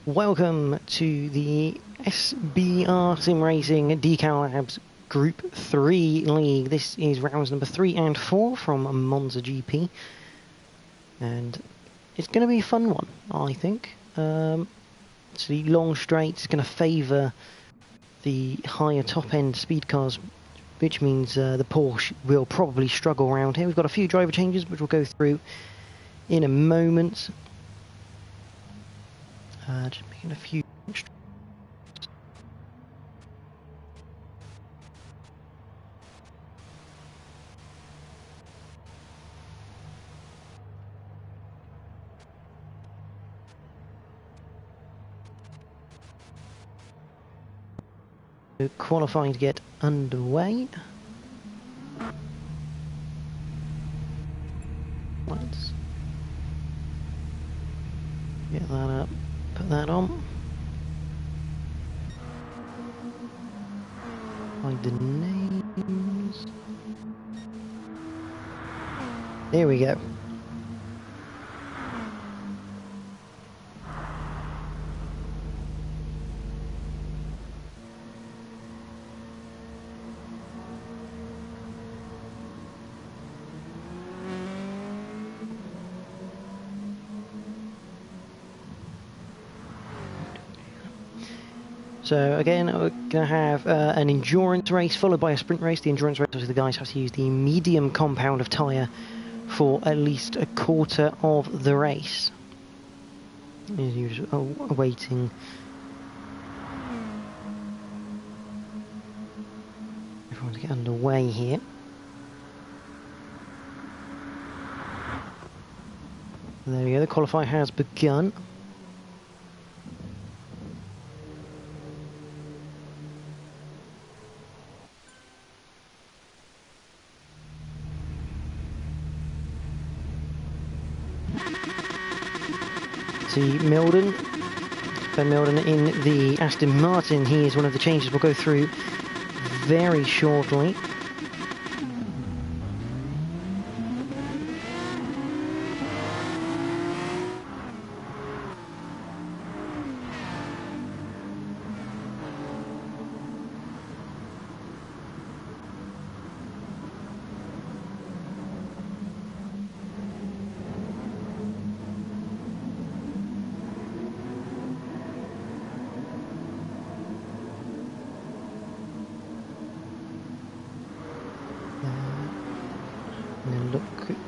Welcome to the SBR Sim Racing Decal Labs Group 3 League. This is rounds number 3 and 4 from Monza GP. And it's going to be a fun one, I think. So the long straight is going to favour the higher top-end speed cars, which means the Porsche will probably struggle around here. We've got a few driver changes, which we'll go through in a moment. Just making a few. Qualifying to get underway. Let's get that up, put that on. Find the names. There we go. So again, we're going to have an endurance race followed by a sprint race. The endurance race, obviously the guys have to use the medium compound of tyre for at least a quarter of the race. You're just awaiting everyone to get underway here. There we go, the qualify has begun. See Ben Milden in the Aston Martin. He is one of the changes we'll go through very shortly.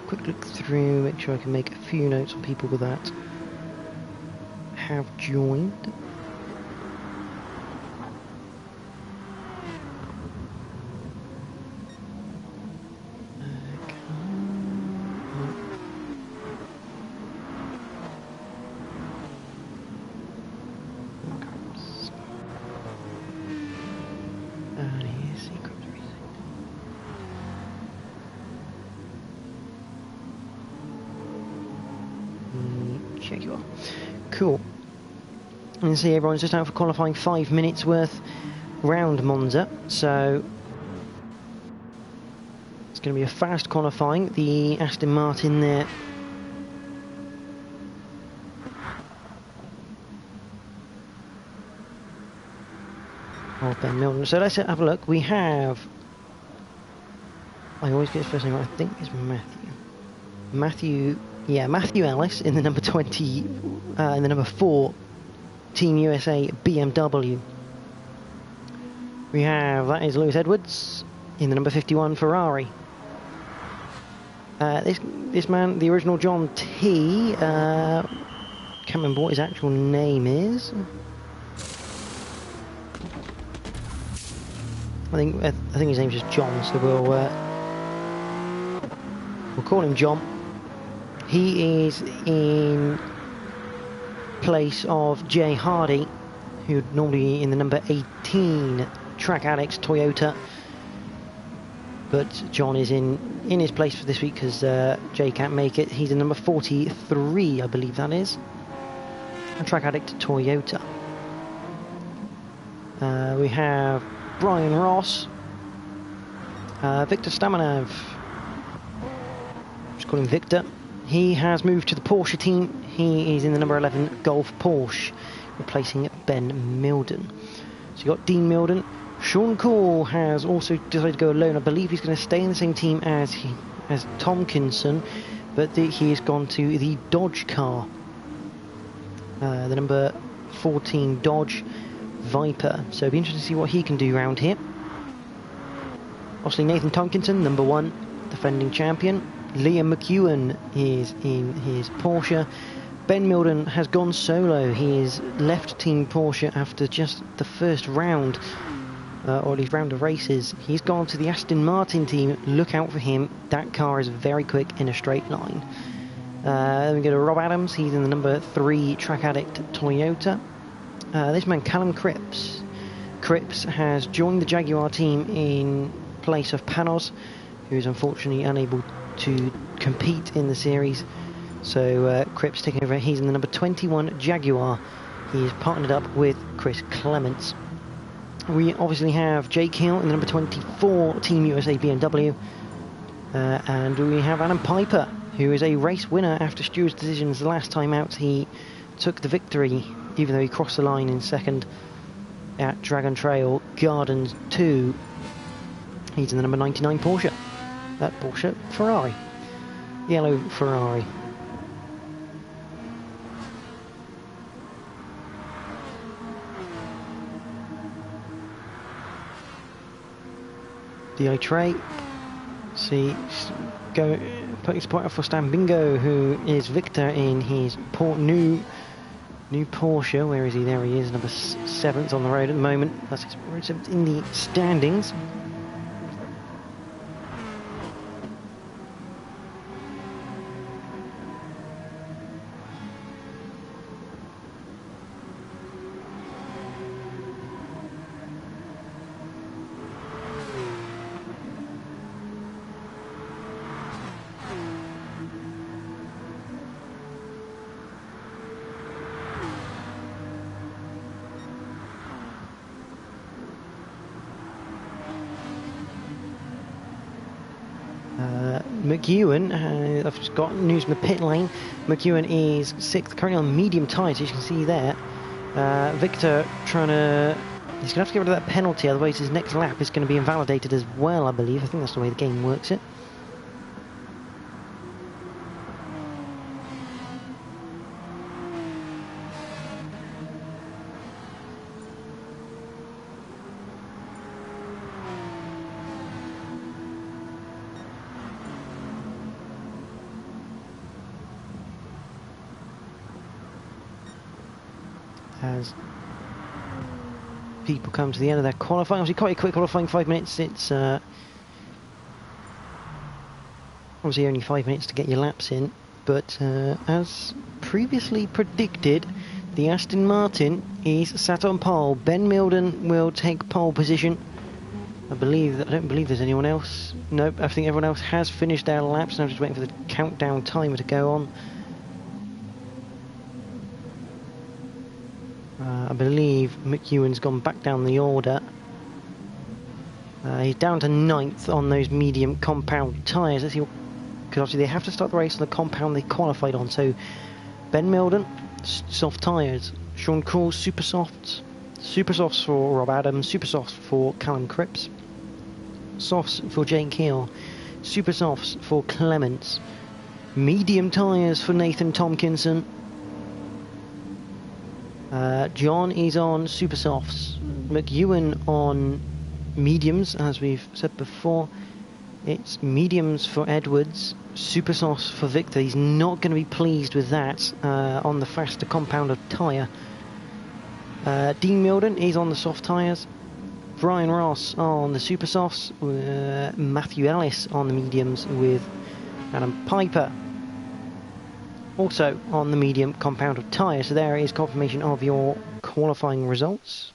Quick look through, make sure I can make a few notes on people that have joined. Check you are. Cool. And see, everyone's just out for qualifying 5 minutes worth round Monza, so it's going to be a fast qualifying. The Aston Martin there of Ben Milden. So let's have a look. We have, I always get his first name right, I think it's Matthew Ellis in the number 20, in the number 4 Team USA BMW. That is Lewis Edwards in the number 51 Ferrari. This man, the original John T, can't remember what his actual name is. I think his name's just John, so we'll call him John. He is in place of Jay Hardy, who'd normally in the number 18 Track Addicts Toyota. But John is in his place for this week because Jay can't make it. He's in number 43, I believe that is. A Track Addict Toyota. We have Brian Ross, Victor Stamanov. Just call him Victor. He has moved to the Porsche team. He is in the number 11 Golf Porsche. replacing Ben Milden. So you got Dean Milden. Sean Cole has also decided to go alone. I believe he's going to stay in the same team as Tomkinson, but he has gone to the Dodge car, the number 14 Dodge Viper. So it'll be interesting to see what he can do around here. Obviously Nathan Tomkinson, number 1 defending champion. Liam McEwen is in his Porsche. Ben Milden has gone solo. He has left Team Porsche after just the first round, or at least round of races. He's gone to the Aston Martin team. Look out for him. That car is very quick in a straight line. Then we go to Rob Adams. He's in the number 3 Track Addict Toyota. This man, Callum Cripps. Cripps has joined the Jaguar team in place of Panos, who is unfortunately unable to compete in the series. So Cripps taking over. He's in the number 21 Jaguar. He's partnered up with Chris Clements. We obviously have Jake Hill in the number 24 Team USA BMW. And we have Adam Piper, who is a race winner after Stewart's decisions the last time out. He took the victory, even though he crossed the line in second at Dragon Trail Gardens 2. He's in the number 99 Porsche. That Porsche Ferrari. Yellow Ferrari. The tray. See, go put his point up for Stan Bingo, who is Victor in his new Porsche. Where is he? There he is, number 7th on the road at the moment. That's in the standings. McEwen, I've just got news from the pit lane. McEwen is 6th, currently on medium tyres, as you can see there. Victor trying to... He's going to have to get rid of that penalty, otherwise his next lap is going to be invalidated as well, I believe. I think that's the way the game works it. As people come to the end of their qualifying, obviously quite a quick qualifying, 5 minutes. It's obviously only 5 minutes to get your laps in, but as previously predicted, the Aston Martin is sat on pole. Ben Milden will take pole position. I don't believe there's anyone else. Nope, I think everyone else has finished their laps, and I'm just waiting for the countdown timer to go on. I believe McEwen's gone back down the order. He's down to 9th on those medium compound tyres. Let's see, because obviously they have to start the race on the compound they qualified on. So Ben Milden, soft tyres. Sean Cole, super softs. Super softs for Rob Adams. Super softs for Callum Cripps. Softs for Jake Hill. Super softs for Clements. Medium tyres for Nathan Tomkinson. John is on super softs. McEwen on mediums, as we've said before. It's mediums for Edwards, super softs for Victor. He's not going to be pleased with that on the faster compound tyre. Dean Milden is on the soft tyres. Brian Ross on the super softs. Matthew Ellis on the mediums with Adam Piper also on the medium compound of tyre. So there is confirmation of your qualifying results.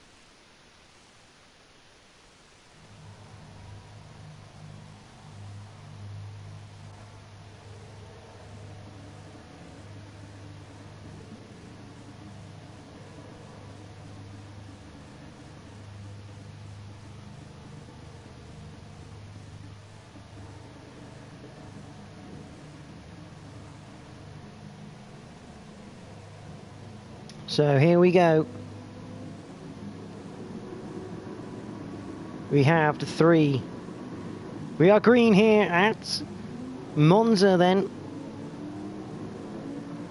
So here we go. We have the 3. We are green here at Monza then.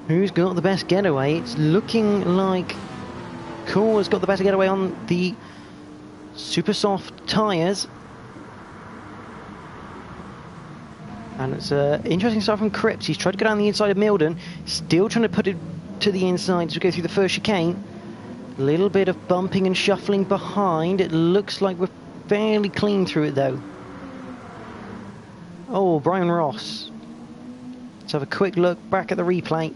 Who's got the best getaway? It's looking like Cool has got the better getaway on the super soft tyres. And it's an interesting start from Cripps. He's tried to go down the inside of Milden. Still trying to put it to the inside as we go through the first chicane. A little bit of bumping and shuffling behind. It looks like we're fairly clean through it though. Oh, Brian Ross. Let's have a quick look back at the replay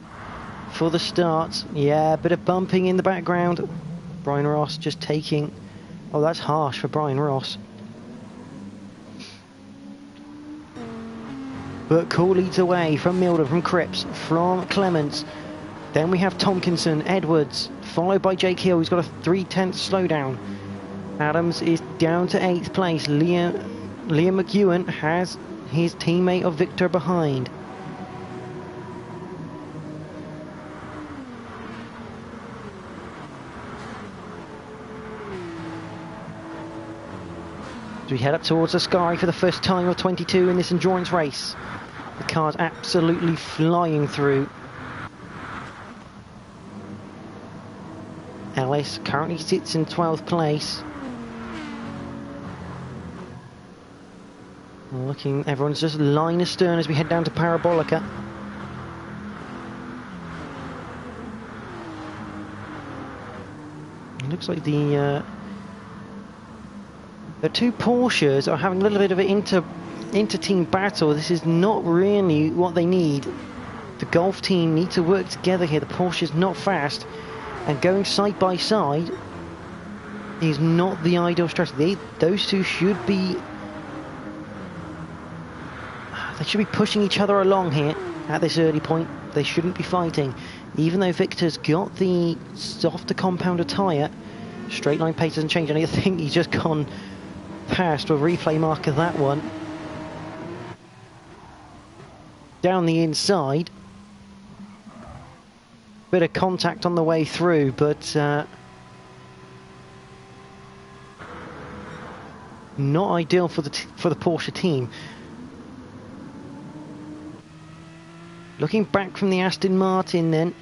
for the start. Yeah, a bit of bumping in the background. Brian Ross just taking... Oh, that's harsh for Brian Ross. But Cool leads away from Milder, from Cripps, from Clements. Then we have Tompkinson, Edwards, followed by Jake Hill, who's got a 3/10 slowdown. Adams is down to 8th place. Liam McEwen has his teammate of Victor behind. As we head up towards the sky for the first time of 22 in this endurance race. The car's absolutely flying through. Ellis currently sits in 12th place. Looking, everyone's just line astern as we head down to Parabolica. It looks like the 2 Porsches are having a little bit of an inter-team battle. This is not really what they need. The Golf team need to work together here. The Porsche's not fast, and going side by side is not the ideal strategy. Those two should be... They should be pushing each other along here at this early point. They shouldn't be fighting. Even though Victor's got the softer compounder tyre, straight line pace doesn't change. And I think he's just gone past a replay mark of that one. Down the inside. Bit of contact on the way through, but not ideal for the Porsche team. Looking back from the Aston Martin then.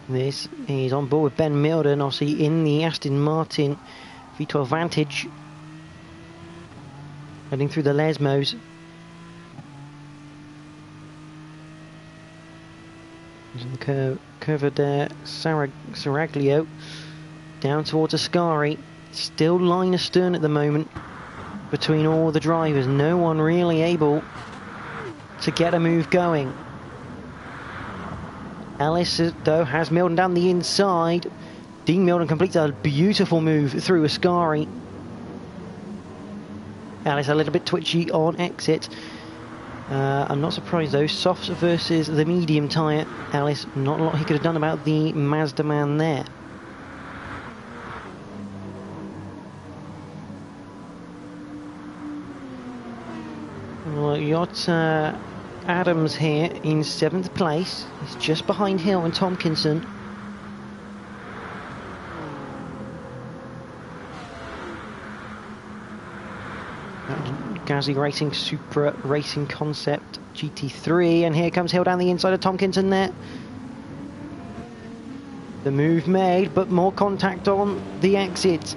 This is on board with Ben Milden, obviously in the Aston Martin V12 Vantage. Heading through the Lesmos. Curva Saraglio down towards Ascari. Still line astern at the moment between all the drivers. No one really able to get a move going. Ellis, though, has Milden down the inside. Dean Milden completes a beautiful move through Ascari. Ellis a little bit twitchy on exit. I'm not surprised though. Softs versus the medium tyre. Ellis, not a lot he could have done about the Mazda man there. Well, you got Adams here in 7th place. He's just behind Hill and Tompkinson. Gasly Racing Supra Racing Concept GT3, and here comes Hill down the inside of Tompkinson there. The move made, but more contact on the exit.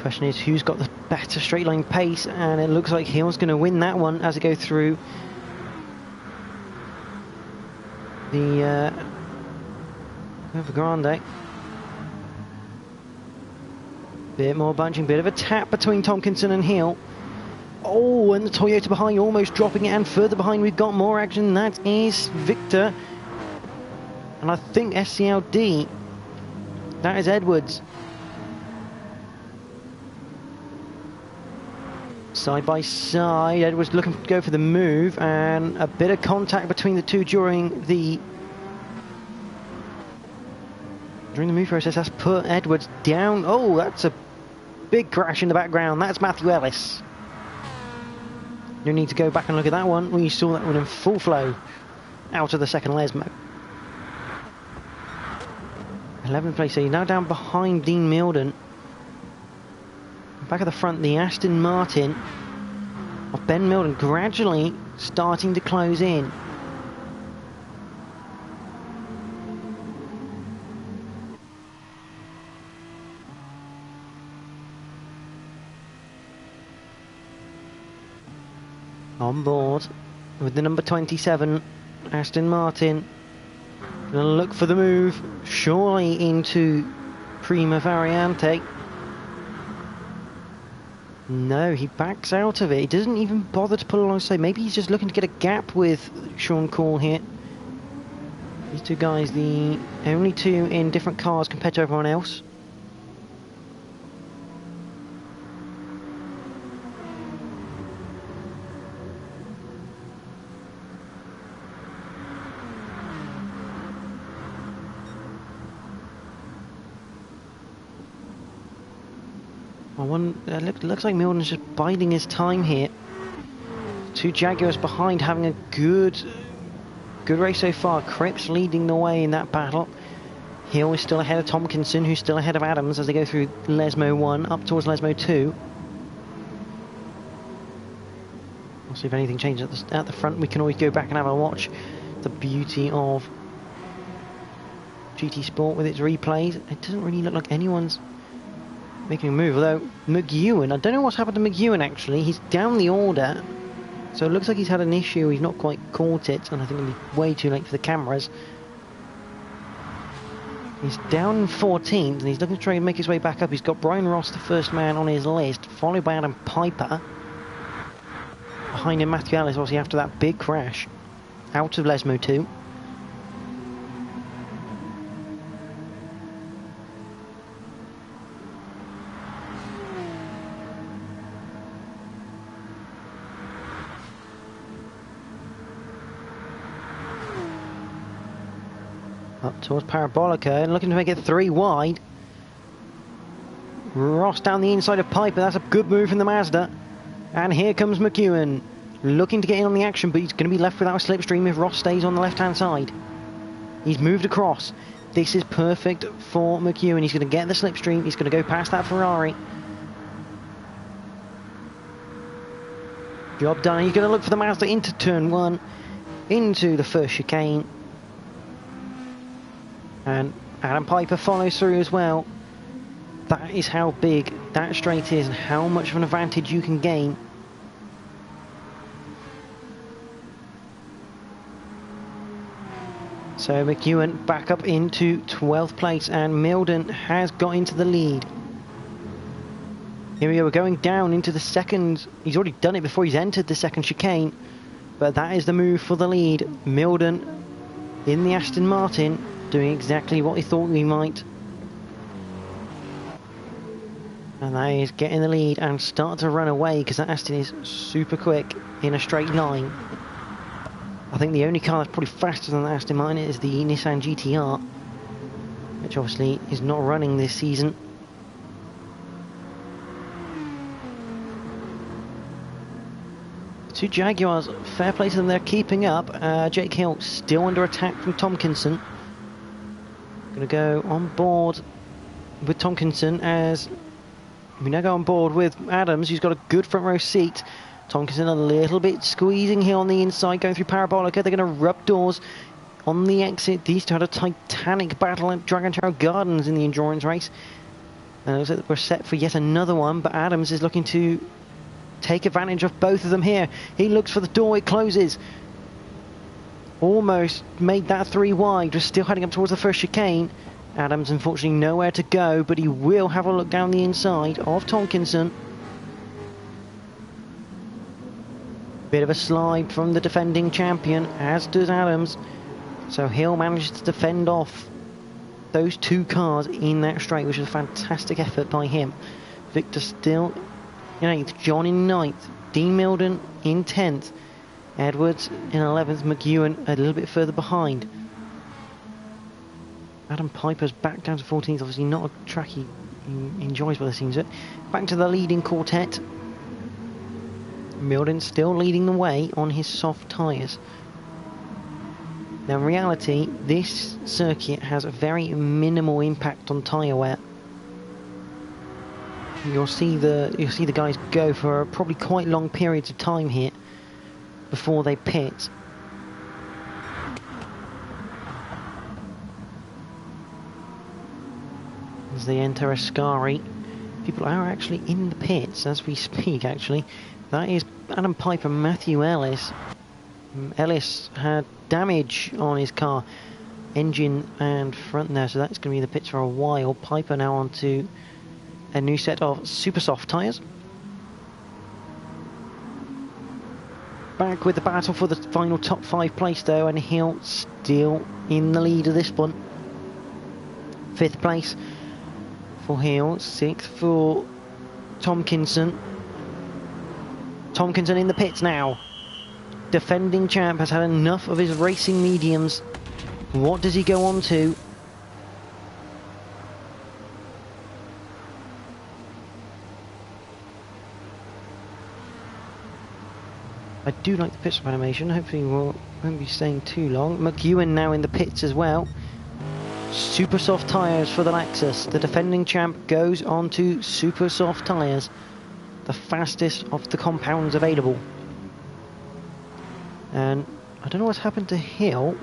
Question is, who's got the better straight line pace? And it looks like Hill's going to win that one as they go through the Evergrande. Bit more bunching, bit of a tap between Tompkinson and Hill. Oh, and the Toyota behind almost dropping it, and further behind we've got more action. That is Victor. And I think SCLD. That is Edwards. Side by side, Edwards looking to go for the move, and a bit of contact between the two during the move process. That's put Edwards down. Oh, that's a big crash in the background. That's Matthew Ellis. No need to go back and look at that one. We saw that one in full flow out of the second Lesmo. 11th place, so he's now down behind Dean Milden. Back at the front, the Aston Martin of Ben Milden gradually starting to close in. On board with the number 27, Aston Martin. Gonna look for the move, surely into Prima Variante. No, he backs out of it. He doesn't even bother to pull alongside. Maybe he's just looking to get a gap with Sean Call here. These two guys, the only two in different cars compared to everyone else. Looks like Milden's just biding his time here. Two Jaguars behind, having a good race so far. Cripps leading the way in that battle. Hill is still ahead of Tompkinson, who's still ahead of Adams as they go through Lesmo 1 up towards Lesmo 2. We'll see if anything changes at the front. We can always go back and have a watch. The beauty of GT Sport with its replays. It doesn't really look like anyone's making a move, although McEwen, I don't know what's happened to McEwen actually. He's down the order, so it looks like he's had an issue. He's not quite caught it, and I think it'll be way too late for the cameras. He's down in 14th, and he's looking to try and make his way back up. He's got Brian Ross, the first man on his list, followed by Adam Piper. Behind him, Matthew Ellis, obviously after that big crash out of Lesmo 2. Up towards Parabolica and looking to make it 3 wide. Ross down the inside of Piper. That's a good move from the Mazda. And here comes McEwen, looking to get in on the action, but he's going to be left without a slipstream if Ross stays on the left-hand side. He's moved across. This is perfect for McEwen. He's going to get the slipstream. He's going to go past that Ferrari. Job done. He's going to look for the Mazda into turn 1, into the first chicane. And Adam Piper follows through as well. That is how big that straight is and how much of an advantage you can gain. So McEwen back up into 12th place, and Milden has got into the lead. Here we go, we're going down into the second. He's already done it before he's entered the second chicane, but that is the move for the lead. Milden in the Aston Martin, doing exactly what he thought he might. And that is getting the lead and start to run away, because that Aston is super quick in a straight line. I think the only car that's probably faster than the Aston Martin is the Nissan GTR, which obviously is not running this season. Two Jaguars, fair play to them, they're keeping up. Jake Hill still under attack from Tompkinson. Going to go on board with Tompkinson as we now go on board with Adams, who's got a good front row seat. Tompkinson a little bit squeezing here on the inside, going through Parabolica. They're going to rub doors on the exit. These two had a titanic battle at Dragon Trail Gardens in the endurance race. And it looks like we're set for yet another one, but Adams is looking to take advantage of both of them here. He looks for the door, it closes. Almost made that 3 wide, just still heading up towards the first chicane. Adams unfortunately nowhere to go, but he will have a look down the inside of Tompkinson. Bit of a slide from the defending champion, as does Adams. So Hill manages to defend off those two cars in that straight, which is a fantastic effort by him. Victor still in 8th, John in 9th, Dean Milden in 10th, Edwards in 11th, McEwen a little bit further behind. Adam Piper's back down to 14th, obviously not a track he enjoys by the seems of it. Back to the leading quartet. Milden still leading the way on his soft tyres. Now in reality, this circuit has a very minimal impact on tyre wear. You'll see the guys go for probably quite long periods of time here before they pit. As they enter Ascari, people are actually in the pits as we speak. Actually, that is Adam Piper, Matthew Ellis. Ellis had damage on his car, engine and front there, so that's going to be in the pits for a while. Piper now onto a new set of super soft tyres. Back with the battle for the final top 5 place though, and Hill still in the lead of this one. 5th place for Hill, 6th for Tomkinson. Tomkinson in the pits now. Defending champ has had enough of his racing mediums. What does he go on to? I do like the pit stop animation. Hopefully we won't be staying too long. McEwen now in the pits as well. Super soft tyres for the Lexus. The defending champ goes on to super soft tyres. The fastest of the compounds available. And I don't know what's happened to Hill,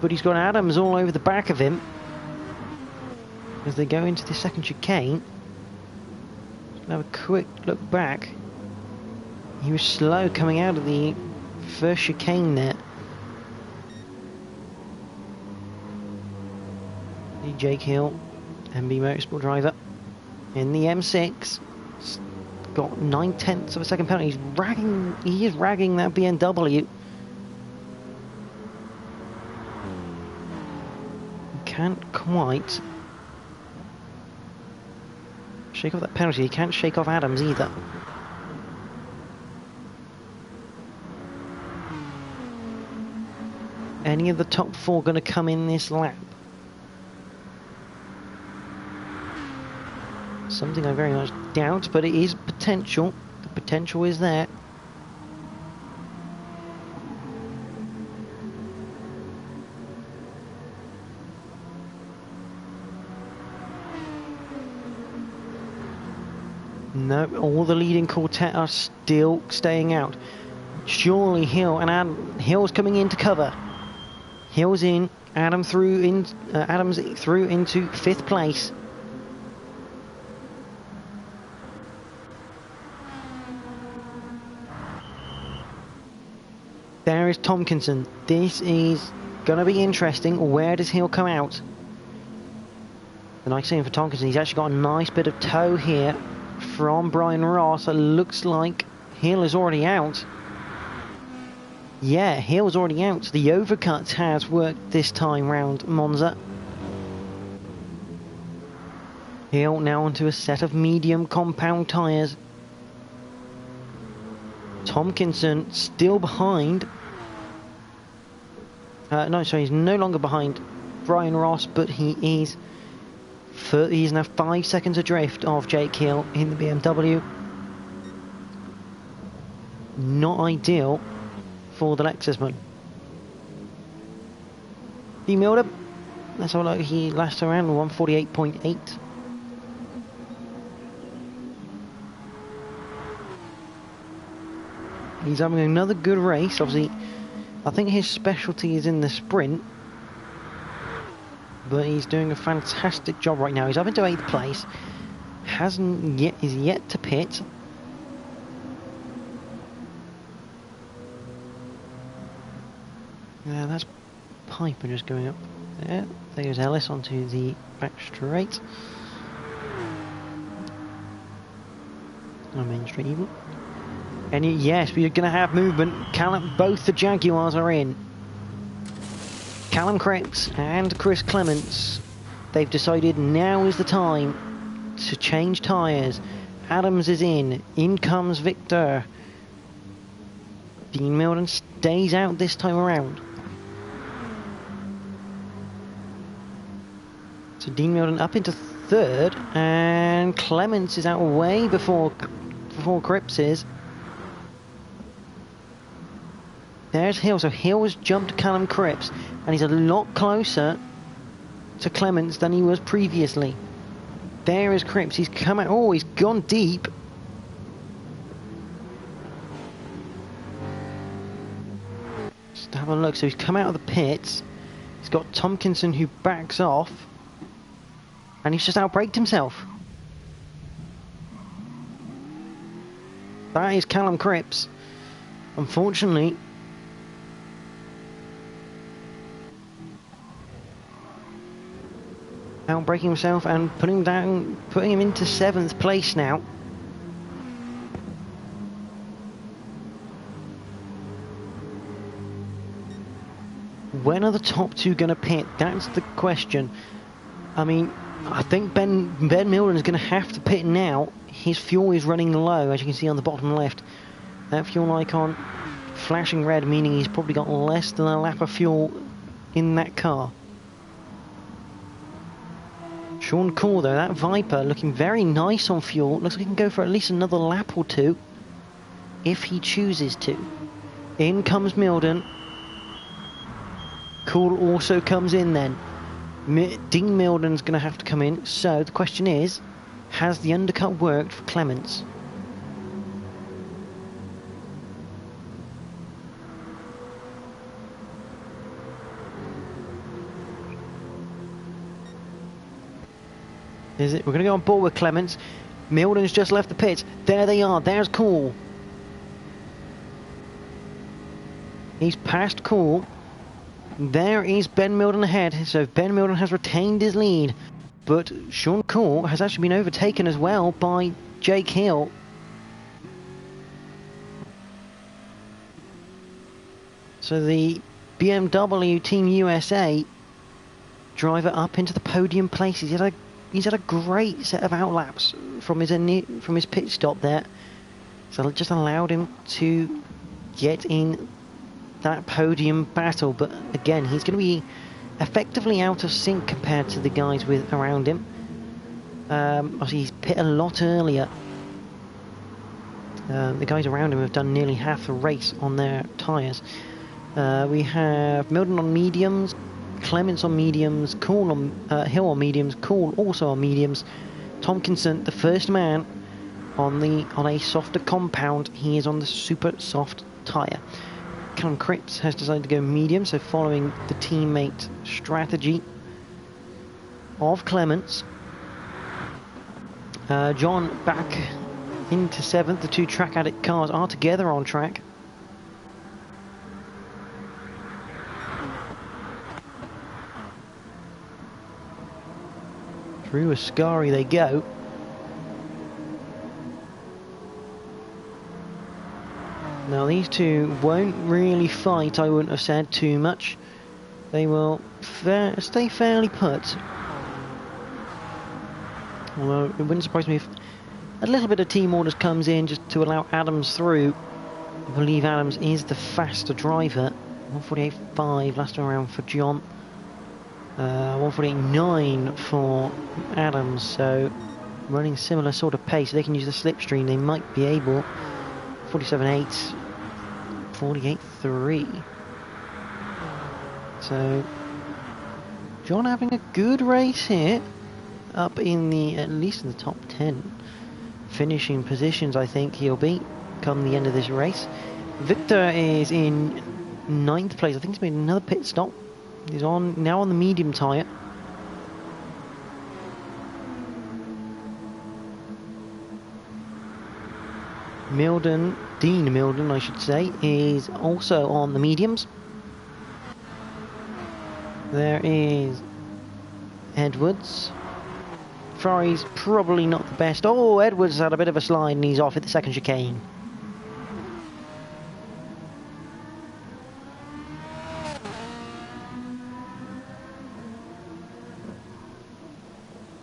but he's got Adams all over the back of him as they go into the second chicane. Let's have a quick look back. He was slow coming out of the first chicane there. Jake Hill, MB Motorsport driver in the M6. Got 9/10 of a second penalty. He is ragging that BMW. Can't quite shake off that penalty. He can't shake off Adams either. Any of the top 4 going to come in this lap? Something I very much doubt, but it is potential. The potential is there. No, all the leading quartet are still staying out. Surely Hill and Adam. Hill's coming in to cover. Hill's in. Adams through into 5th place. There is Tomkinson. This is going to be interesting. Where does Hill come out? The nice thing for Tomkinson, he's actually got a nice bit of toe here from Brian Ross. It looks like Hill is already out. Yeah, Hill's already out. The overcut has worked this time round Monza. Hill now onto a set of medium compound tyres. Tomkinson still behind. No, sorry, he's no longer behind Brian Ross, but he's now 5 seconds adrift of Jake Hill in the BMW. Not ideal for the Lexusman. He milled him. Let's have a look. He last around 148.8. He's having another good race. Obviously, I think his specialty is in the sprint, but he's doing a fantastic job right now. He's up into 8th place. Is yet to pit. Yeah, that's Piper just going up there. There's Ellis onto the back straight. On Main Street even. And yes, we're going to have movement. Both the Jaguars are in. Callum Cripps and Chris Clements. They've decided now is the time to change tyres. Adams is in. In comes Victor. Dean Milden stays out this time around. So Dean Milden up into 3rd, and Clements is out way before before Cripps is. There's Hill, so Hill has jumped Callum Cripps, and he's a lot closer to Clements than he was previously. There is Cripps, he's come out, oh, he's gone deep. Just have a look, so he's come out of the pits, he's got Tompkinson who backs off, and he's just outbraked himself. That is Callum Cripps. Unfortunately, outbraking himself and putting him into 7th place now. When are the top two going to pit? That's the question. I mean, I think Ben Milden is going to have to pit now. His fuel is running low, as you can see on the bottom left. That fuel icon flashing red, meaning he's probably got less than a lap of fuel in that car. Sean Cool though, that Viper looking very nice on fuel. Looks like he can go for at least another lap or two if he chooses to. In comes Milden. Cool also comes in then. Dean Milden's going to have to come in. So the question is, has the undercut worked for Clements? Is it? We're going to go on board with Clements. Milden's just left the pits. There they are. There's Cool. He's passed Cool. There is Ben Milden ahead. So Ben Milden has retained his lead. But Sean Cool has actually been overtaken as well by Jake Hill. So the BMW Team USA driver up into the podium places. He's had a great set of outlaps from his pit stop there. So it just allowed him to get in that podium battle. But again, he's going to be effectively out of sync compared to the guys around him. Obviously, he's pit a lot earlier. The guys around him have done nearly half the race on their tyres. We have Milden on mediums, Clements on mediums, Cool on Hill on mediums, Cool also on mediums. Tompkinson, the first man on a softer compound. He is on the super soft tyre. Callum Cripps has decided to go medium, so following the teammate strategy of Clements. John back into 7th. The two Track Addict cars are together on track. Through Ascari they go. Now these two won't really fight, I wouldn't have said too much. They will stay fairly put. Although it wouldn't surprise me if a little bit of team orders comes in just to allow Adams through. I believe Adams is the faster driver. 148.5 last time around for John. 148.9 for Adams, so running similar sort of pace. They can use the slipstream, they might be able. 47.8, 48.3. So John having a good race here, up in at least in the top 10 finishing positions. I think he'll be come the end of this race. Victor is in 9th place. I think he's made another pit stop. He's now on the medium tyre. Dean Milden, I should say, is also on the mediums. There is Edwards. Ferrari's probably not the best. Oh, Edwards had a bit of a slide and he's off at the second chicane.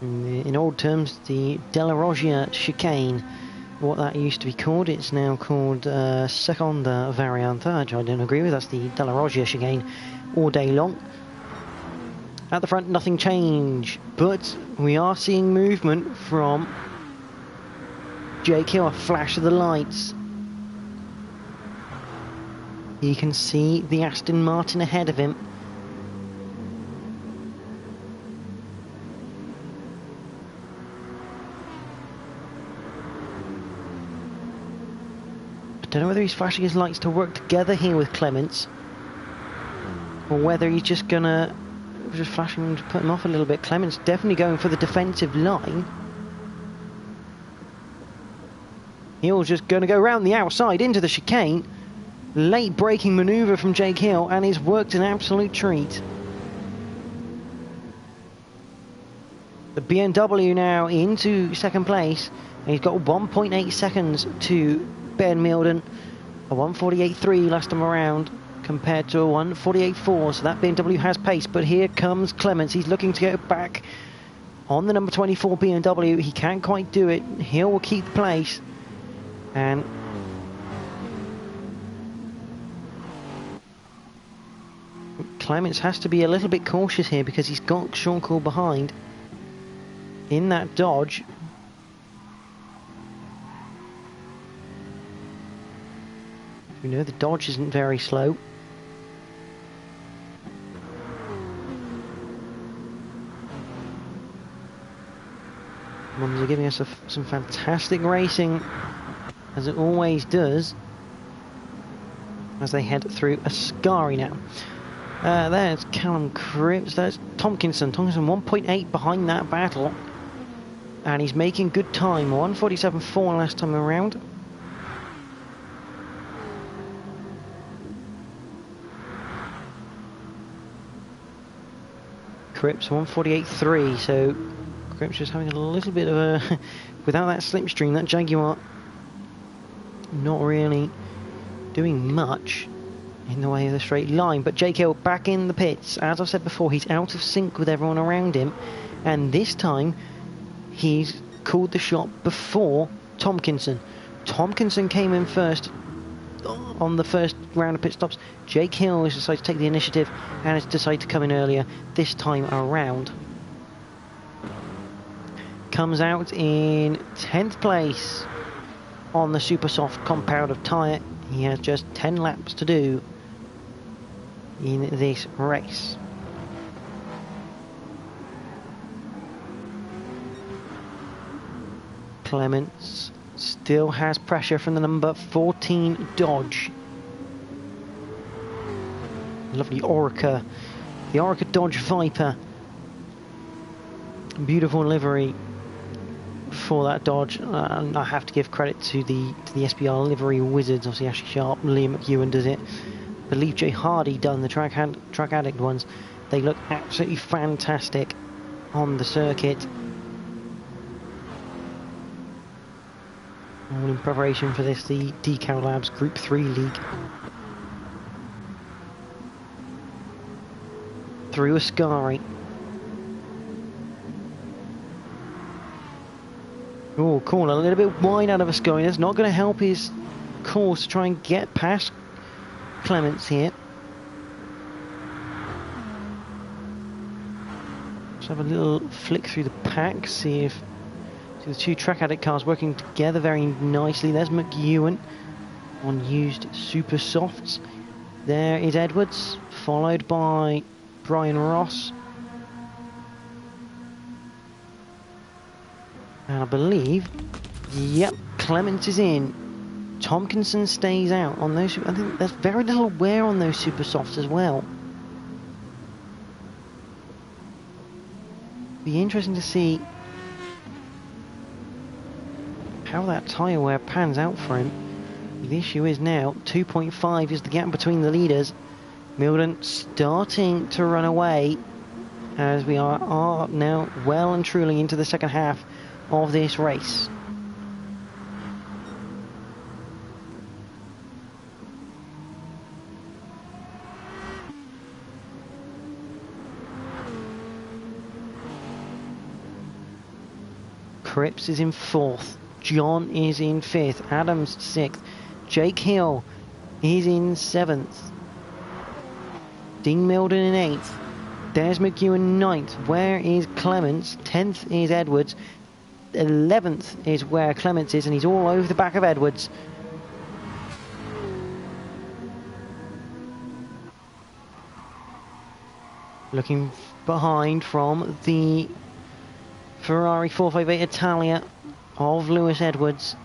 In old terms, the De La Roggia chicane, what that used to be called, it's now called Seconda Variante, which I don't agree with. That's the De La Roggia chicane all day long. At the front, nothing changed, but we are seeing movement from Jake Hill, a flash of the lights. You can see the Aston Martin ahead of him. I don't know whether he's flashing his lights to work together here with Clements, or whether he's just gonna flash him to put him off a little bit. Clements definitely going for the defensive line. Hill's just going to go round the outside into the chicane. Late braking manoeuvre from Jake Hill, and he's worked an absolute treat. The BMW now into second place, and he's got 1.8 seconds to Ben Milden. A 1:48.3 last time around compared to a 1:48.4, so that BMW has pace. But here comes Clements. He's looking to get back on the number 24 BMW. He can't quite do it. Hill will keep the place, and Clements has to be a little bit cautious here because he's got Sean Cool behind in that Dodge. You know, the Dodge isn't very slow. Monza giving us some fantastic racing, as it always does, as they head through Ascari now. There's Callum Cripps, there's Tompkinson. Tompkinson 1.8 behind that battle, and he's making good time. 1:47.4 last time around. Cripps 1:48.3, so Cripps just having a little bit of a without that slipstream, that Jaguar not really doing much in the way of the straight line. But Jake Hill back in the pits. As I've said before, he's out of sync with everyone around him, and this time he's called the shot before Tompkinson. Tompkinson came in first on the first round of pit stops. Jake Hill has decided to take the initiative and has decided to come in earlier this time around. Comes out in 10th place on the super soft compound of tyre. He has just 10 laps to do in this race. Clements still has pressure from the number 14 Dodge. Lovely Orica, the Orica Dodge Viper. Beautiful livery for that Dodge. I have to give credit to the SBR livery wizards. Obviously Ashley Sharp, Liam McEwen does it. I believe Jay Hardy done the track addict ones. They look absolutely fantastic on the circuit. All in preparation for this, the Decal Labs Group 3 League. Through Ascari. Oh, cool. A little bit wide out of Ascari. That's not going to help his course to try and get past Clements here. Let's have a little flick through the pack, see if the two track addict cars working together very nicely. There's McEwen on used super softs. There is Edwards, followed by Brian Ross. And I believe, yep, Clements is in. Tompkinson stays out on those. I think there's very little wear on those super softs as well. Be interesting to see how that tyre wear pans out for him. The issue is now 2.5 is the gap between the leaders. Milden starting to run away as we are now well and truly into the second half of this race. Cripps is in 4th. John is in 5th. Adams 6th. Jake Hill is in 7th. Dean Milden in 8th. There's McEwen 9th. Where is Clements? 10th is Edwards. 11th is where Clements is, and he's all over the back of Edwards. Looking behind from the Ferrari 458 Italia of Lewis Edwards.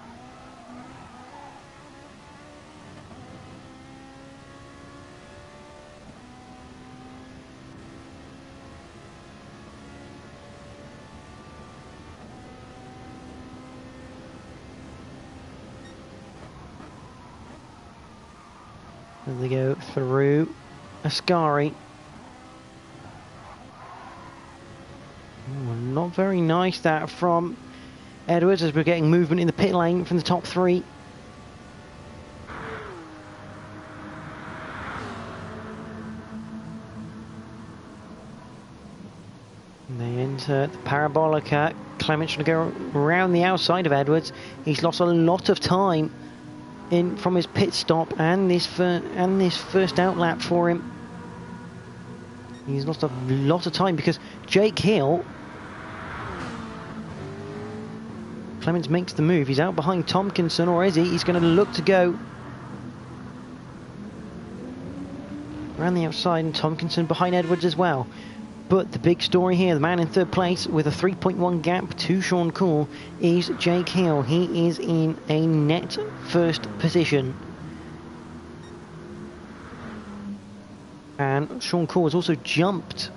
There they go through Ascari. Not very nice that from Edwards, as we're getting movement in the pit lane from the top three. And they enter the Parabolica. Clements trying to go around the outside of Edwards. He's lost a lot of time in from his pit stop and this first out lap for him. He's lost a lot of time because Jake Hill, Clements makes the move. He's out behind Tompkinson, or is he? He's going to look to go around the outside, and Tompkinson behind Edwards as well. But the big story here, the man in third place with a 3.1 gap to Sean Cool, is Jake Hill. He is in a net first position. And Sean Cool has also jumped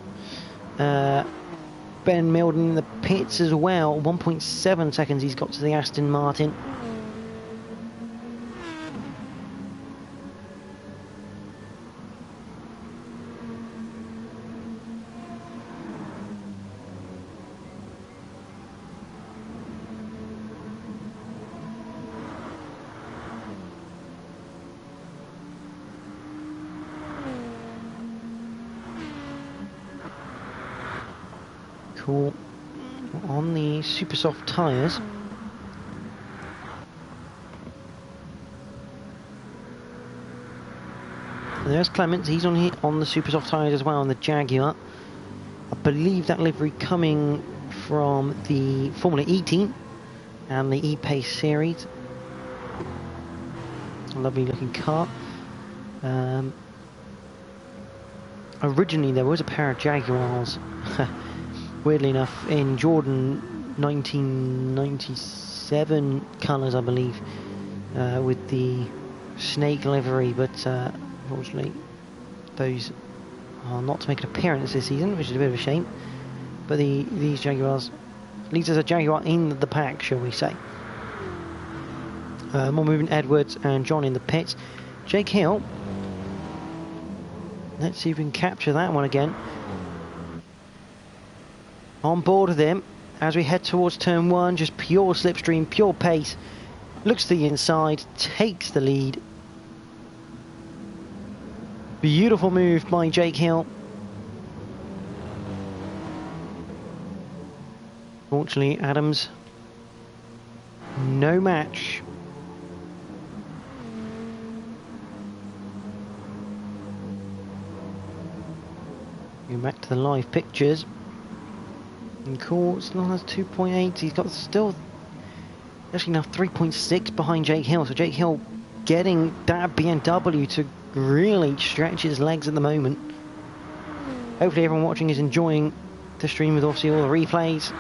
Ben Milden in the pits as well. 1.7 seconds he's got to the Aston Martin. Cool. On the super soft tyres. There's Clements, he's on the super soft tyres as well on the Jaguar. I believe that livery coming from the Formula E team and the E-Pace series. A lovely looking car. Originally there was a pair of Jaguars weirdly enough, in Jordan 1997 colours, I believe, with the snake livery, but unfortunately those are not to make an appearance this season, which is a bit of a shame. But these Jaguars, at least there's a Jaguar in the pack, shall we say. More movement, Edwards and John in the pits. Jake Hill, let's see if we can capture that one again. On board with him as we head towards turn one, just pure slipstream, pure pace. Looks to the inside, takes the lead. Beautiful move by Jake Hill. Fortunately, Adams, no match. Going back to the live pictures. And Cool still has 2.8. He's got still actually now 3.6 behind Jake Hill. So Jake Hill getting that BMW to really stretch his legs at the moment. Hopefully everyone watching is enjoying the stream with obviously all the replays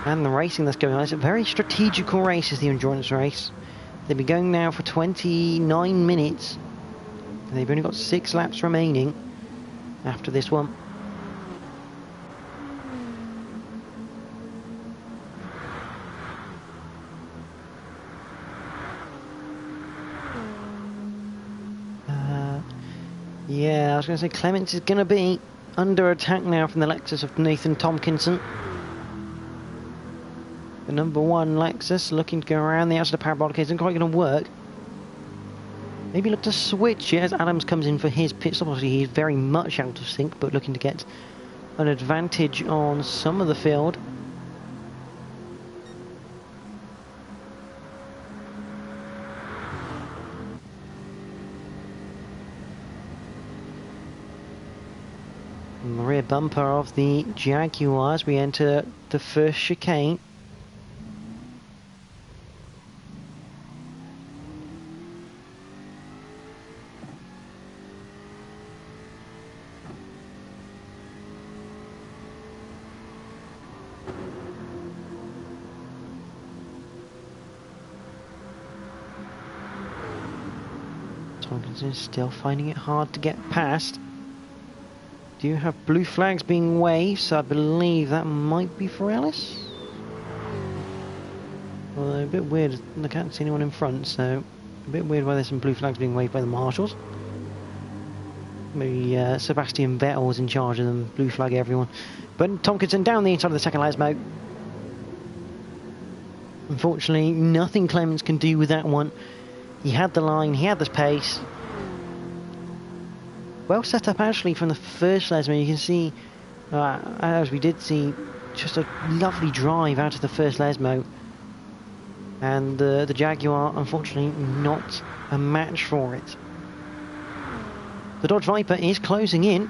and the racing that's going on. It's a very strategical race, is the endurance race. They've been going now for 29 minutes. They've only got 6 laps remaining after this one. Yeah, I was going to say Clements is going to be under attack now from the Lexus of Nathan Tompkinson. The number 1 Lexus looking to go around the outside of the parabolic isn't quite going to work. Maybe look to switch it as Adams comes in for his pit stop. Obviously he's very much out of sync, but looking to get an advantage on some of the field. bumper of the Jaguar as we enter the first chicane. Tomkinson still finding it hard to get past. Do you have blue flags being waved? So I believe that might be for Ellis. Well, a bit weird. I can't see anyone in front, so a bit weird why there's some blue flags being waved by the marshals. Maybe Sebastian Vettel was in charge of them. Blue flag everyone. But Tomkinson down the inside of the second Lesmo. Unfortunately, nothing Clements can do with that one. He had the line, he had the pace. Well set up actually from the first Lesmo. You can see, as we did see, just a lovely drive out of the first Lesmo. And the Jaguar, unfortunately, not a match for it. The Dodge Viper is closing in.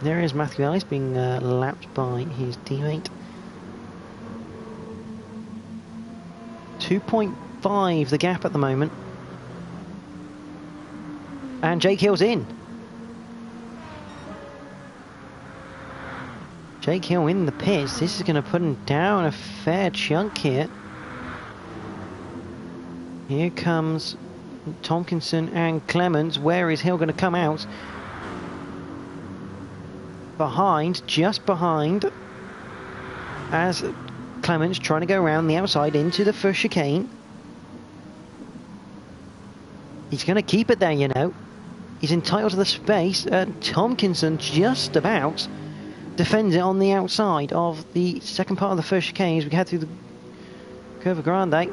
There is Matthew Ellis being lapped by his teammate. 2.5 the gap at the moment. And Jake Hill's in. Jake Hill in the pits. This is going to put him down a fair chunk here. Here comes Tomkinson and Clements. Where is Hill going to come out? Behind, just behind, as Clements trying to go around the outside into the first chicane. He's going to keep it there, you know. He's entitled to the space. Tomkinson just about defends it on the outside of the second part of the first chicane as we head through the Curva Grande.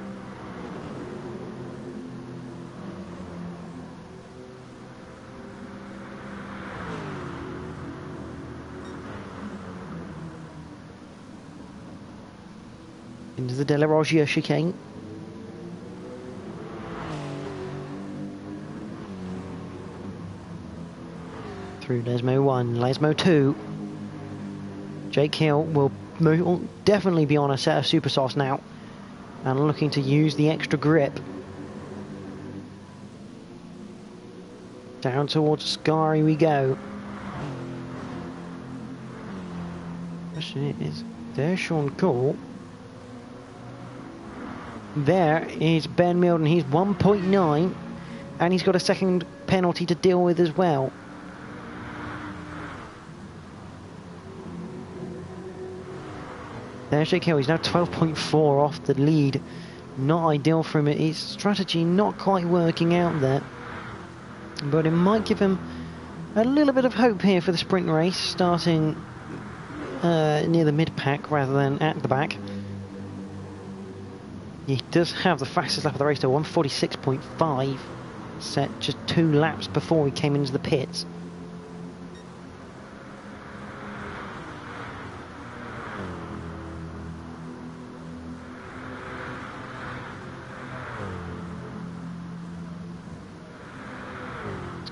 Into the De La Roggia chicane. Through Lesmo 1, Lesmo 2. Jake Hill will definitely be on a set of super softs now and looking to use the extra grip. Down towards Ascari we go. Question is, there's Sean Cole. There is Ben Milden. He's 1.9 and he's got a second penalty to deal with as well. There's Jake Hill. He's now 12.4 off the lead. Not ideal for him. His strategy not quite working out there. But it might give him a little bit of hope here for the sprint race, starting near the mid-pack rather than at the back. He does have the fastest lap of the race, though, 146.5, set just 2 laps before he came into the pits.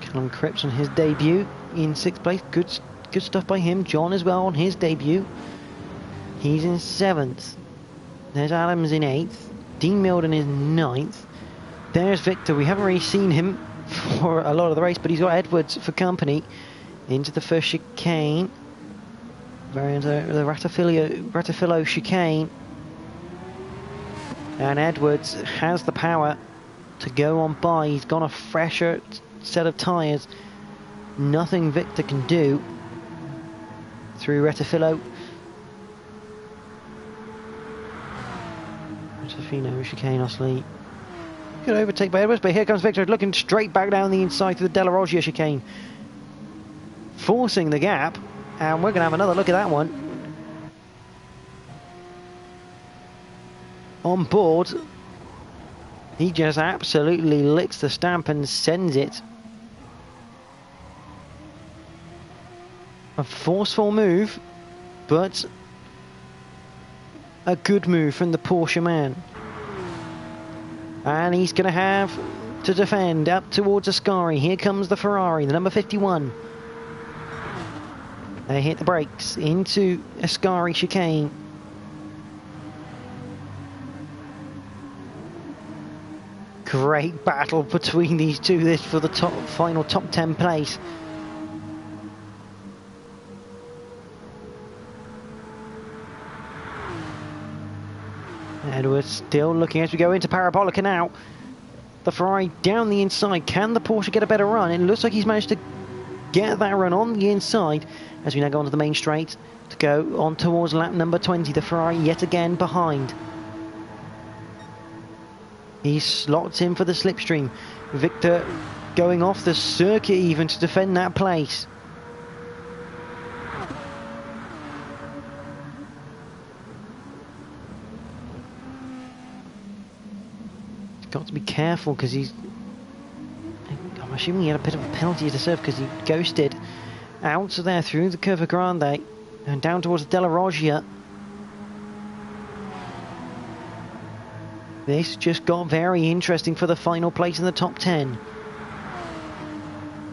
Callum Cripps on his debut in 6th place. Good stuff by him. John as well on his debut. He's in 7th. There's Adams in 8th. Dean Milden is 9th. There's Victor. We haven't really seen him for a lot of the race, but he's got Edwards for company. Into the first chicane. Very into the Ratifillo chicane. And Edwards has the power to go on by. He's got a fresher set of tyres. Nothing Victor can do through Retifillo. Retifino, chicane, Osley. Good overtake by Edwards, but here comes Victor looking straight back down the inside to the De La Roggia chicane. Forcing the gap, and we're going to have another look at that one. On board, he just absolutely licks the stamp and sends it. A forceful move, but a good move from the Porsche man. And he's going to have to defend up towards Ascari. Here comes the Ferrari, the number 51. They hit the brakes into Ascari chicane. Great battle between these two. This for the final top 10 place. Edwards still looking as we go into Parabolica now. The Ferrari down the inside. Can the Porsche get a better run? It looks like he's managed to get that run on the inside as we now go onto the main straight to go on towards lap number 20. The Ferrari yet again behind. He slots in for the slipstream. Victor going off the circuit even to defend that place. Got to be careful because I'm assuming he had a bit of a penalty to serve because he ghosted out of there through the Curva Grande and down towards Della Roggia. This just got very interesting for the final place in the top 10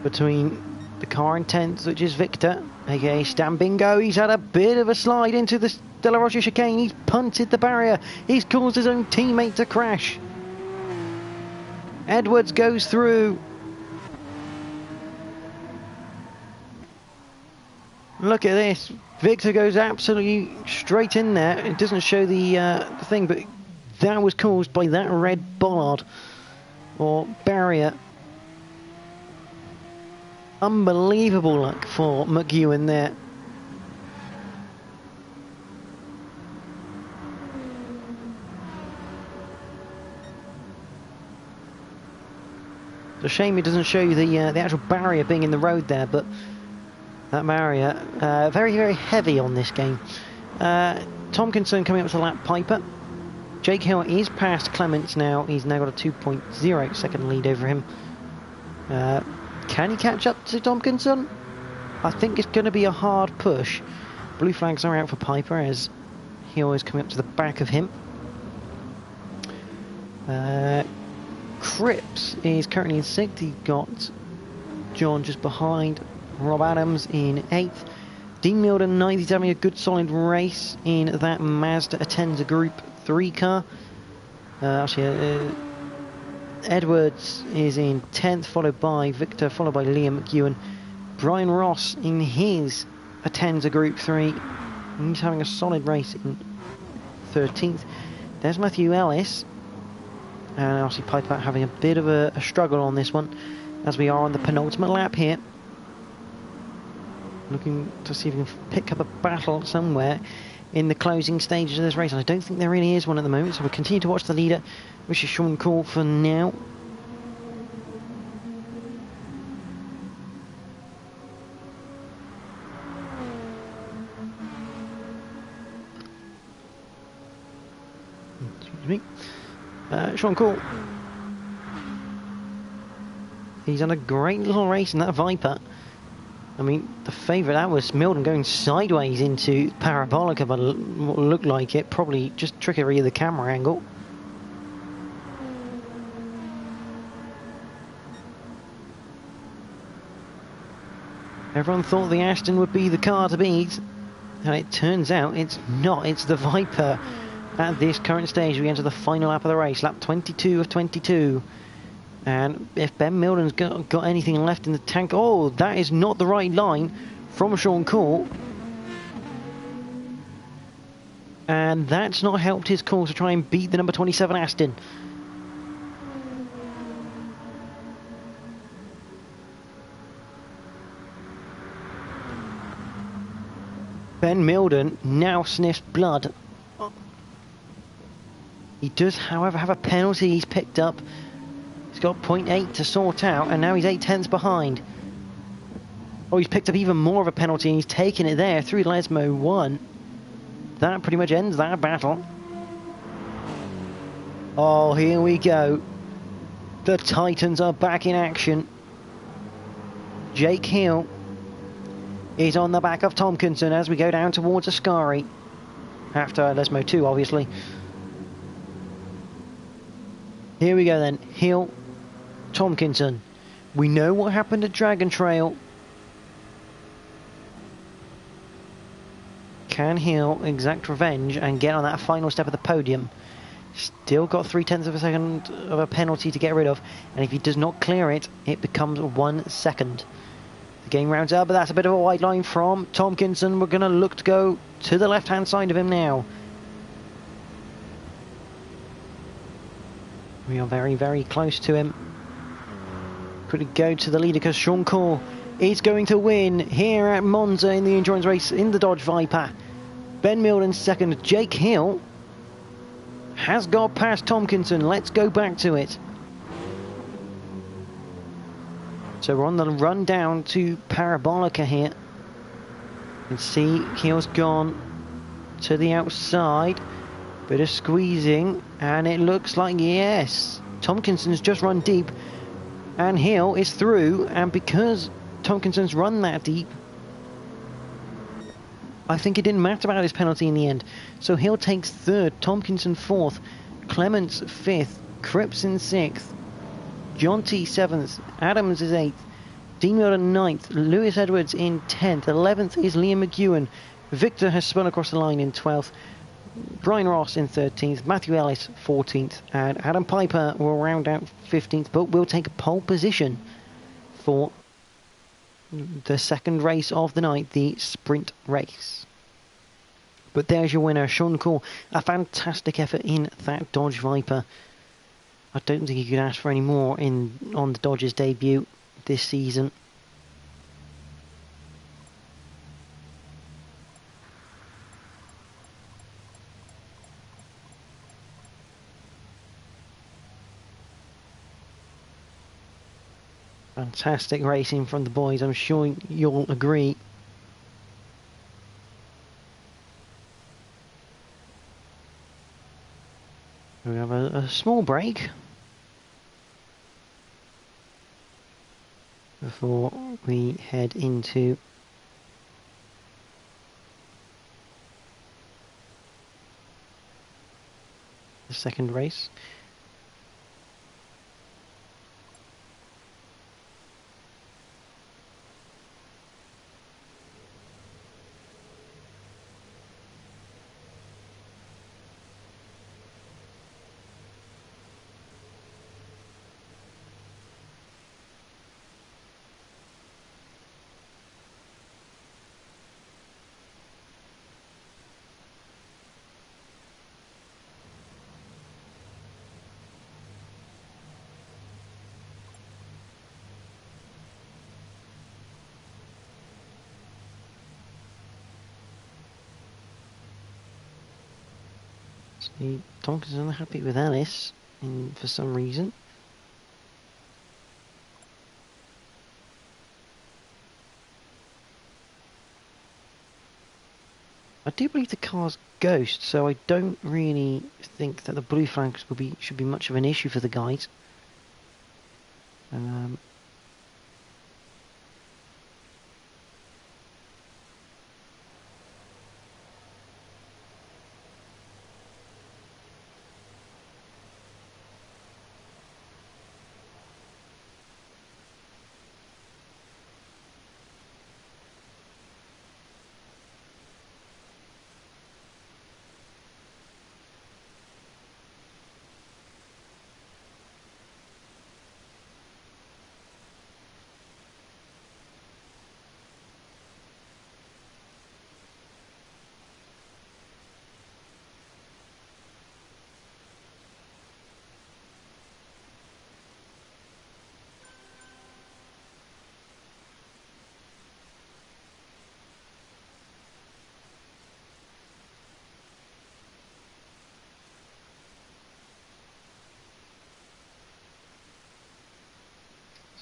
between the car in 10th, which is Victor, aka Stan Bingo. He's had a bit of a slide into the Della Roggia chicane. He's punted the barrier. He's caused his own teammate to crash. Edwards goes through. Look at this. Victor goes absolutely straight in there. It doesn't show the thing, but that was caused by that red bollard or barrier. Unbelievable luck for McEwen there. It's a shame it doesn't show you the actual barrier being in the road there, but that barrier, very, very heavy on this game. Tompkinson coming up to lap Piper. Jake Hill is past Clements now. He's now got a 2.0 second lead over him. Can he catch up to Tompkinson? I think it's going to be a hard push. Blue flags are out for Piper as Hill is coming up to the back of him. Cripps is currently in 6th. He got John just behind. Rob Adams in 8th. Dean Milden 9th. He's having a good solid race in that Mazda Atenza Group 3 car. Edwards is in 10th, followed by Victor, followed by Liam McEwen. Brian Ross in his Atenza Group 3. He's having a solid race in 13th. There's Matthew Ellis. And obviously Piper having a bit of a struggle on this one as we are on the penultimate lap here. Looking to see if we can pick up a battle somewhere in the closing stages of this race. And I don't think there really is one at the moment, so we'll continue to watch the leader, which is Sean Cole for now. Excuse me. Sean Cole. He's done a great little race in that Viper. I mean, the favourite, that was Milden going sideways into Parabolica, but what looked like it, probably just trickery of the camera angle. Everyone thought the Aston would be the car to beat, and it turns out it's not. It's the Viper. At this current stage, we enter the final lap of the race, lap 22 of 22. And if Ben Milden's got anything left in the tank... Oh, that is not the right line from Sean Cole. And that's not helped his cause to try and beat the number 27 Aston. Ben Milden now sniffs blood. He does, however, have a penalty he's picked up. He's got 0.8 to sort out, and now he's 8 tenths behind. Oh, he's picked up even more of a penalty, and he's taken it there through Lesmo 1. That pretty much ends that battle. Oh, here we go. The Titans are back in action. Jake Hill is on the back of Tompkinson as we go down towards Ascari. After Lesmo 2, obviously. Here we go then, Hill, Tompkinson. We know what happened at Dragon Trail. Can Hill exact revenge and get on that final step of the podium? Still got 0.3 of a second of a penalty to get rid of, and if he does not clear it, it becomes 1 second. The game rounds up, but that's a bit of a white line from Tompkinson. We're going to look to go to the left-hand side of him now. We are very, very close to him. Could it go to the leader because Sean Cole is going to win here at Monza in the endurance race in the Dodge Viper. Ben Milden second. Jake Hill has got past Tompkinson. Let's go back to it. So we're on the run down to Parabolica here. You can see Hill's gone to the outside. Bit of squeezing, and it looks like, yes, Tompkinson's just run deep, and Hill is through, and because Tompkinson's run that deep, I think it didn't matter about his penalty in the end. So Hill takes third, Tompkinson fourth, Clements fifth, Cripps in sixth, John T seventh, Adams is eighth, Dean Miller ninth, Lewis Edwards in 10th, 11th is Liam McEwen, Victor has spun across the line in 12th, Brian Ross in 13th, Matthew Ellis 14th, and Adam Piper will round out 15th, but will take a pole position for the second race of the night, the sprint race. But there's your winner, Sean Cole. A fantastic effort in that Dodge Viper. I don't think you could ask for any more on the Dodge's debut this season. Fantastic racing from the boys, I'm sure you'll agree. We have a small break before we head into the second race. See, Tompkinson's unhappy with Ellis for some reason. I do believe the car's ghost, so I don't really think that the blue flags should be much of an issue for the guys.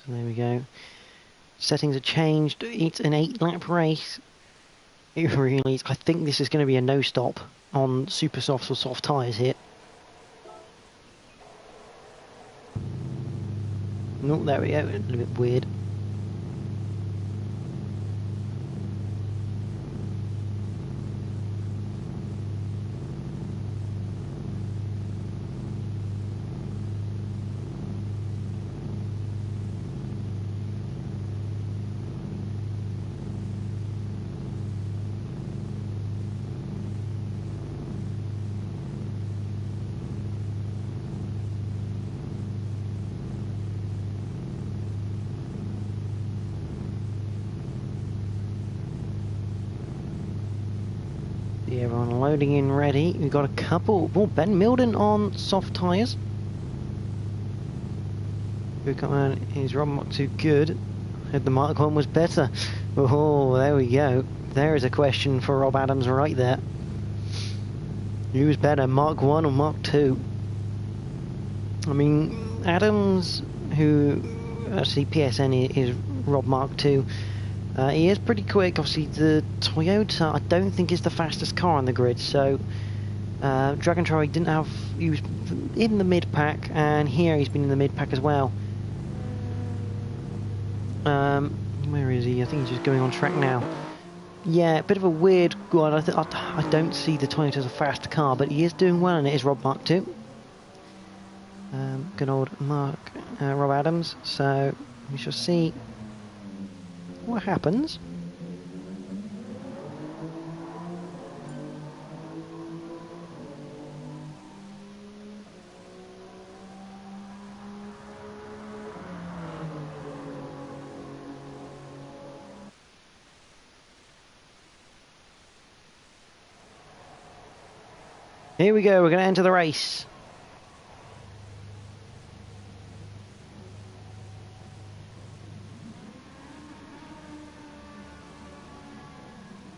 So there we go. Settings are changed. It's an 8-lap race. It really is. I think this is going to be a no-stop on super softs or soft tyres here. No, there we go. A little bit weird. See everyone loading in ready. We've got a couple. Oh, Ben Milden on soft tyres. Good come on, his Rob Mark 2 good. Heard the Mark 1 was better. Oh, there we go. There is a question for Rob Adams right there. Who was better, Mark 1 or Mark 2? I mean, Adams, who actually PSN is Rob Mark 2. He is pretty quick. Obviously, the Toyota I don't think is the fastest car on the grid. So, Dragon Troy didn't have. He was in the mid pack, and here he's been in the mid pack as well. Where is he? I think he's just going on track now. Yeah, a bit of a weird one. I don't see the Toyota as a fast car, but he is doing well, and it is Rob Mark 2. Good old Rob Adams. So we shall see what happens. Here we go, we're going to enter the race.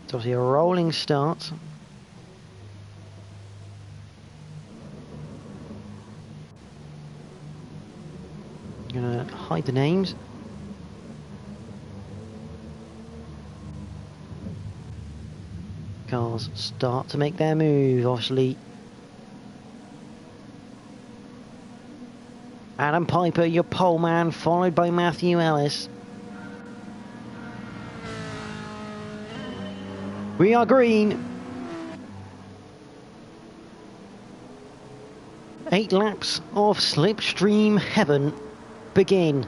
It's obviously a rolling start. I'm going to hide the names. Cars start to make their move, obviously. Adam Piper, your pole man, followed by Matthew Ellis. We are green. 8 laps of slipstream heaven begin.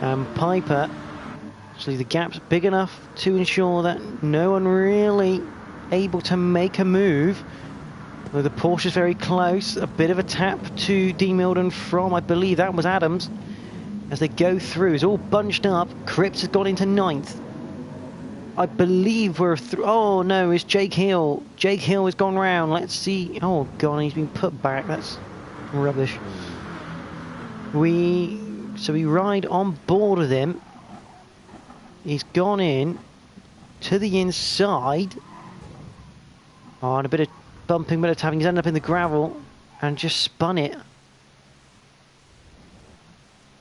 And Piper, actually the gap's big enough to ensure that no one really able to make a move. Well, the Porsche's very close. A bit of a tap to D. Milden from, I believe that was Adams. As they go through, it's all bunched up. Cripps has got into 9th. I believe we're through. Oh no, it's Jake Hill. Jake Hill has gone round. Let's see. Oh god, he's been put back. That's rubbish. So we ride on board with him. He's gone in to the inside. Oh, and a bit of bumping, bit of tapping. He's ended up in the gravel and just spun it.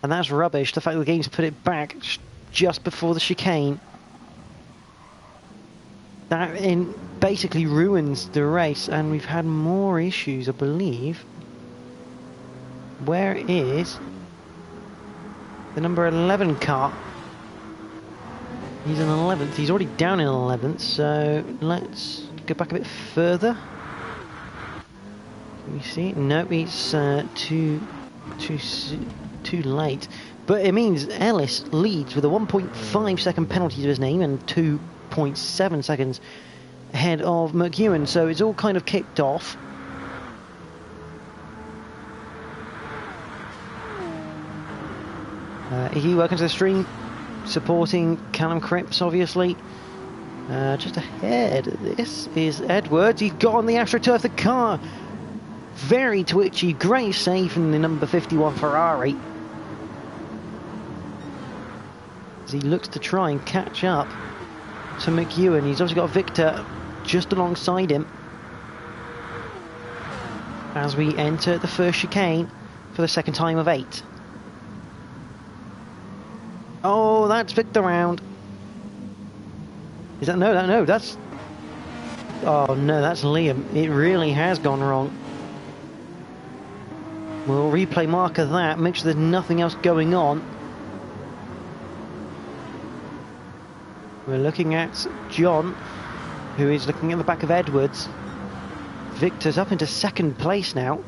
And that's rubbish. The fact that the game's put it back just before the chicane. That basically ruins the race, and we've had more issues, I believe. Where is the number 11 car? He's in 11th. He's already down in 11th, so let's go back a bit further. Can we see? No, he's too late. But it means Ellis leads with a 1.5 second penalty to his name and 2.7 seconds ahead of McEwen. So it's all kind of kicked off. He welcome to the stream, supporting Callum Cripps, obviously. Just ahead, this is Edwards. He's got on the AstroTurf, the car. Very twitchy, great save from the number 51 Ferrari. As he looks to try and catch up to McEwen. He's obviously got Victor just alongside him. As we enter the first chicane for the second time of 8. Oh, that's Victor round. Is that no, that's... Oh no, that's Liam. It really has gone wrong. We'll replay mark of that, make sure there's nothing else going on. We're looking at John, who is looking at the back of Edwards. Victor's up into second place now.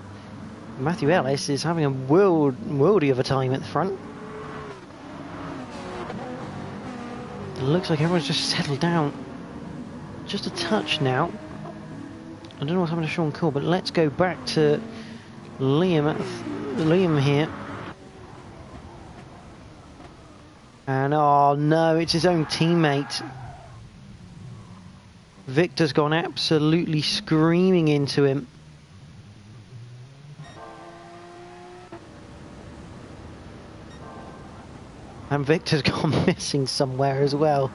Matthew Ellis is having a worldie of a time at the front. It looks like everyone's just settled down just a touch now. I don't know what's happened to Sean Cole, but let's go back to Liam here. And oh no, it's his own teammate. Victor's gone absolutely screaming into him. And Victor's gone missing somewhere as well.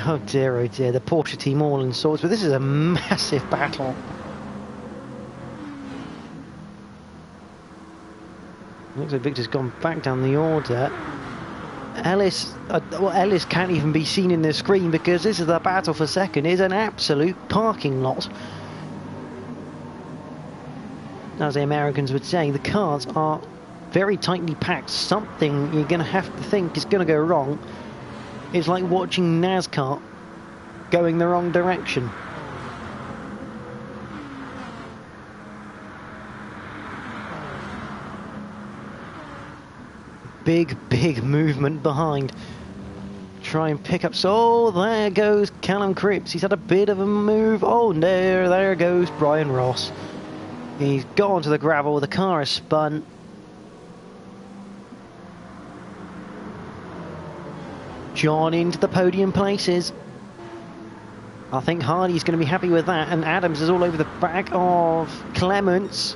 Oh dear, the Porsche team all in sorts, but this is a massive battle. Looks like Victor's gone back down the order. Ellis can't even be seen in the screen because this is the battle for second. It's an absolute parking lot. As the Americans would say, the cars are very tightly packed. Something you're going to have to think is going to go wrong. It's like watching NASCAR going the wrong direction. Big movement behind. Try and pick up. So there goes Callum Cripps. He's had a bit of a move. Oh, there goes Brian Ross. He's gone to the gravel. The car has spun. John into the podium places. I think Hardy's going to be happy with that. And Adams is all over the back of Clements.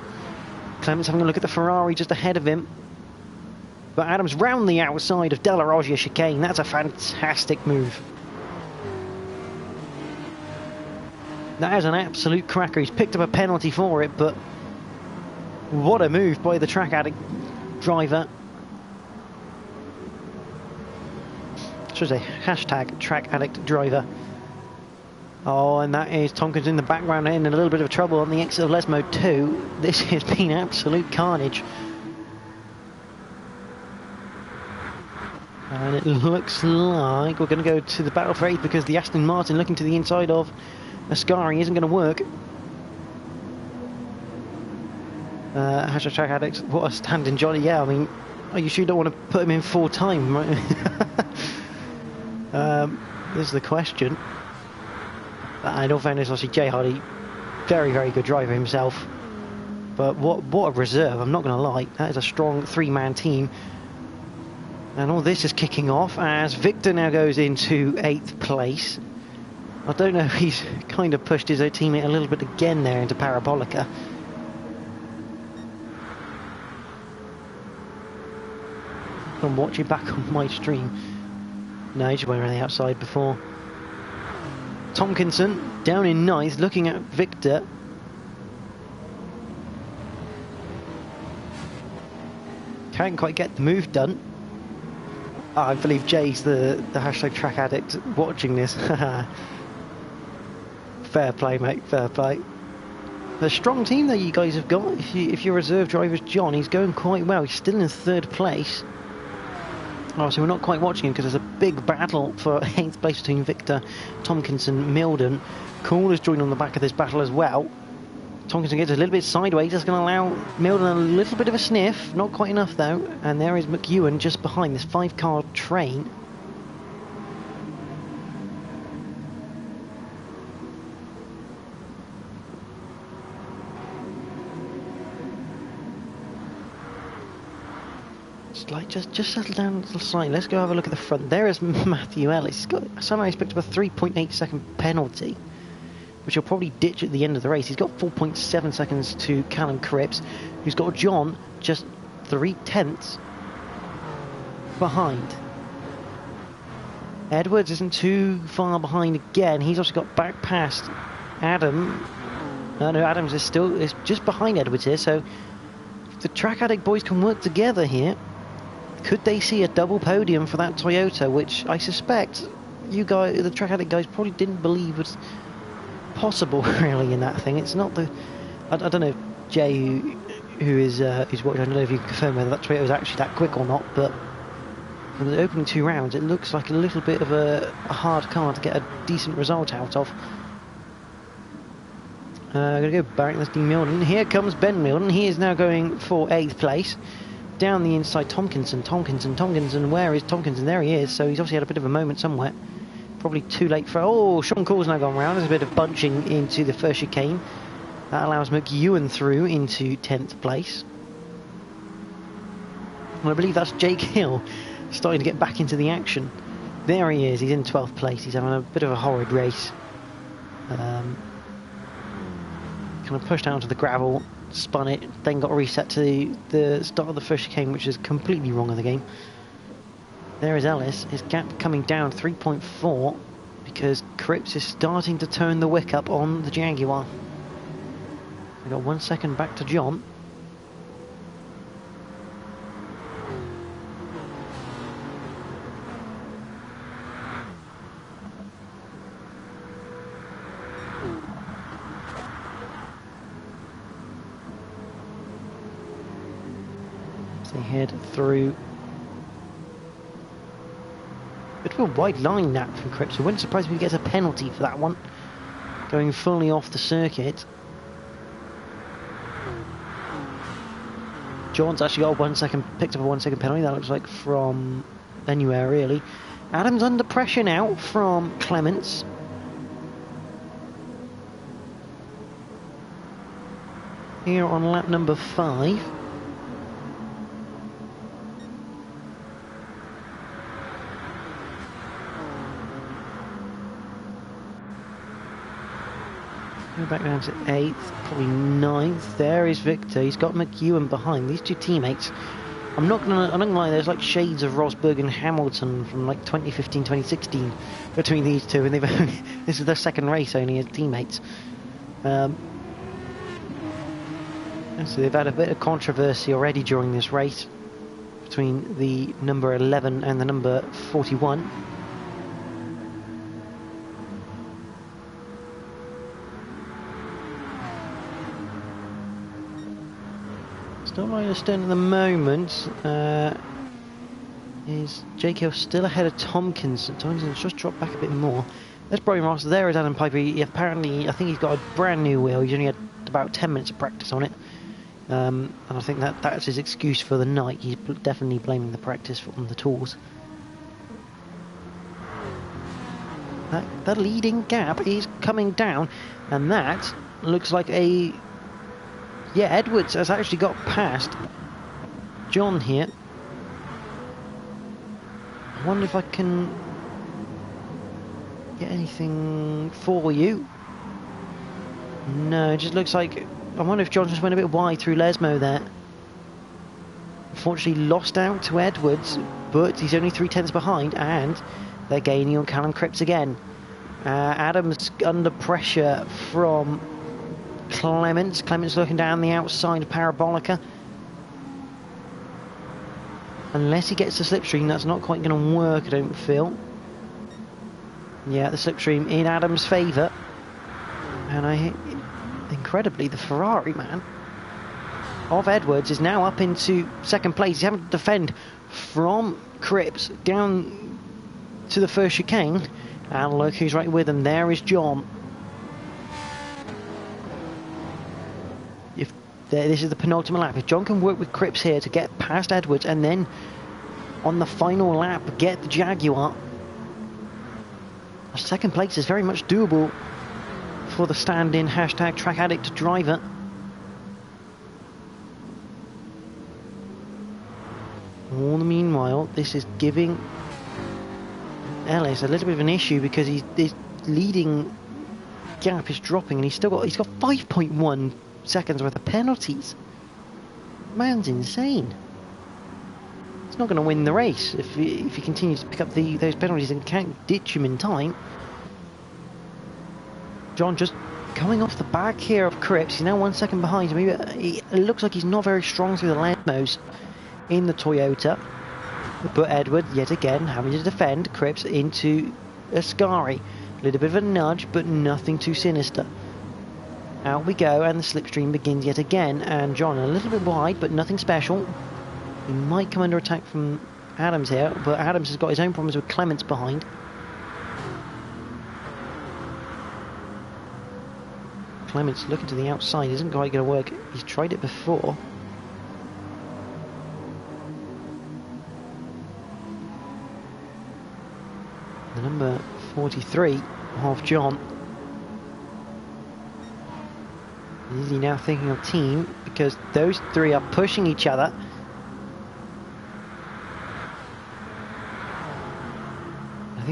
Clements having a look at the Ferrari just ahead of him. But Adams round the outside of Della Roggia chicane. That's a fantastic move. That is an absolute cracker. He's picked up a penalty for it, but what a move by the track addict driver. Should say hashtag track addict driver. Oh, and that is Tompkins in the background in a little bit of trouble on the exit of Lesmo 2. This has been absolute carnage. And it looks like we're going to go to the battle for 8th because the Aston Martin looking to the inside of Ascari isn't going to work. Hashtag track addicts, what a stand-in Johnny. Yeah, I mean, you sure don't want to put him in full time, right? This is the question. In all fairness, obviously Jay Hardy, very good driver himself. But what a reserve, I'm not going to lie. That is a strong three-man team. And all this is kicking off as Victor now goes into 8th place. I don't know if he's kind of pushed his own teammate a little bit again there into Parabolica. I'm watching back on my stream. No, he just went around the outside before. Tomkinson down in 9th, looking at Victor. Can't quite get the move done. I believe Jay's the hashtag track addict watching this. Fair play, mate, fair play. A strong team that you guys have got. If your reserve driver's John, he's going quite well. He's still in 3rd place. Oh, so we're not quite watching him because there's a big battle for 8th place between Victor, Tomkinson, Milden. Cool is joined on the back of this battle as well. Tomkinson gets a little bit sideways, just going to allow Milden a little bit of a sniff. Not quite enough though. And there is McEwen just behind this 5-car train. Just settle down slightly. Let's go have a look at the front. There is Matthew Ellis. He's got somehow he's picked up a 3.8 second penalty, which he'll probably ditch at the end of the race. He's got 4.7 seconds to Callum Cripps, who's got John just 3/10 behind. Edwards isn't too far behind again. He's also got back past Adam. No, Adams is just behind Edwards here. So if the track addict boys can work together here, could they see a double podium for that Toyota, which I suspect you guys, the track addict guys, probably didn't believe was possible really in that thing. It's not the... I don't know if Jay, who's watching, I don't know if you can confirm whether that Toyota was actually that quick or not, but in the opening 2 rounds it looks like a little bit of a hard car to get a decent result out of. Going to go back, that's Dean Milden. Here comes Ben Milden. He is now going for 8th place. Down the inside, Tomkinson. Where is Tomkinson? There he is. So he's obviously had a bit of a moment somewhere. Probably too late for... Oh, Sean Cole's now gone round. There's a bit of bunching into the first chicane. That allows McEwen through into 10th place. And I believe that's Jake Hill starting to get back into the action. There he is, he's in 12th place, he's having a bit of a horrid race. Kind of pushed down to the gravel, spun it, then got reset to the start of the first chicane, which is completely wrong in the game. There is Ellis, his gap coming down 3.4 because Cripps is starting to turn the wick up on the Jaguar. We got 1 second back to John. They head through. Bit of a wide line that from Cripps. It wouldn't surprise me if he gets a penalty for that one. Going fully off the circuit. John's actually got a 1 second, picked up a 1 second penalty. That looks like from anywhere really. Adams under pressure now from Clements. Here on lap number 5. Go back down to 8th, probably 9th. There is Victor. He's got McEwen behind. These two teammates. I'm not gonna lie. There's like shades of Rosberg and Hamilton from like 2015, 2016 between these two, and this is their second race only as teammates. So they've had a bit of controversy already during this race between the number 11 and the number 41. Still right astern at the moment. Is Jake Hill still ahead of Tompkins? Tompkins just dropped back a bit more. There's Brian Ross. There is Adam Piper. Apparently, I think he's got a brand new wheel. He's only had about 10 minutes of practice on it. And I think that's his excuse for the night. He's definitely blaming the practice on the tools. That leading gap is coming down, and that looks like a... Yeah, Edwards has actually got past John here. I wonder if I can get anything for you. No, it just looks like... I wonder if John just went a bit wide through Lesmo there. Unfortunately lost out to Edwards, but he's only 3/10 behind, and they're gaining on Callum Cripps again. Adams under pressure from Clements. Clements looking down the outside of Parabolica. Unless he gets the slipstream, that's not quite going to work, I don't feel. Yeah, the slipstream in Adams' favour. And incredibly, the Ferrari man of Edwards is now up into second place. He's having to defend from Cripps down to the first chicane. And look who's right with him. There is John. This is the penultimate lap. If John can work with Cripps here to get past Edwards and then on the final lap get the Jaguar, second place is very much doable for the stand-in hashtag track addict driver. All the meanwhile, this is giving Ellis a little bit of an issue because his leading gap is dropping, and he's got 5.1 seconds worth of penalties. Man's insane. He's not going to win the race if he continues to pick up those penalties and can't ditch him in time. John just coming off the back here of Cripps. He's now 1 second behind him. It looks like he's not very strong through the Lemos in the Toyota. But Edward, yet again, having to defend Cripps into Ascari. A little bit of a nudge, but nothing too sinister. Out we go, and the slipstream begins yet again. And John a little bit wide, but nothing special. He might come under attack from Adams here, but Adams has got his own problems with Clements behind. Clements looking to the outside isn't quite going to work. He's tried it before. The number 43 of John. Is he now thinking of team? Because those three are pushing each other.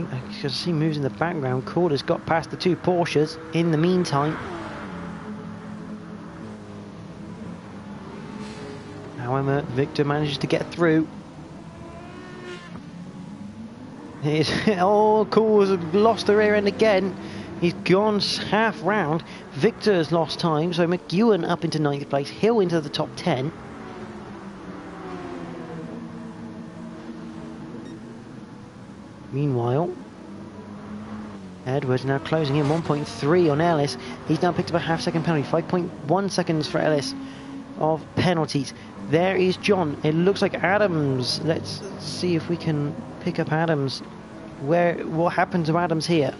think I can see moves in the background. Corder's got past the two Porsches in the meantime. However, Victor manages to get through. Oh, Coors lost the rear end again. He's gone half round. Victor's lost time, so McEwen up into 9th place. Hill into the top 10. Meanwhile, Edwards now closing in 1.3 on Ellis. He's now picked up a half-second penalty. 5.1 seconds for Ellis of penalties. There is John. It looks like Adams. Let's see if we can pick up Adams. What happened to Adams here?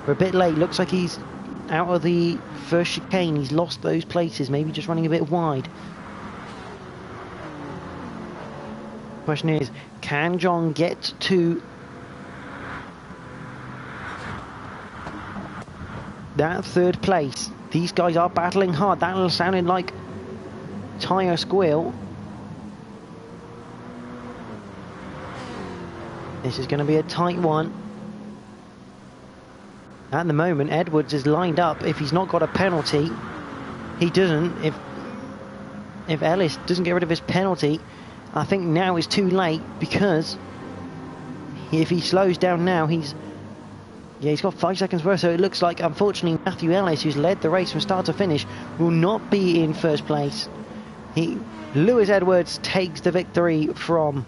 We're a bit late. Looks like he's out of the first chicane. He's lost those places. Maybe just running a bit wide. Question is, can John get to that 3rd place? These guys are battling hard. That sounded like tyre squeal. This is going to be a tight one. At the moment, Edwards is lined up. If he's not got a penalty, he doesn't. If Ellis doesn't get rid of his penalty, I think now is too late, because if he slows down now, he's got 5 seconds worth. So it looks like, unfortunately, Matthew Ellis, who's led the race from start to finish, will not be in first place. Lewis Edwards takes the victory from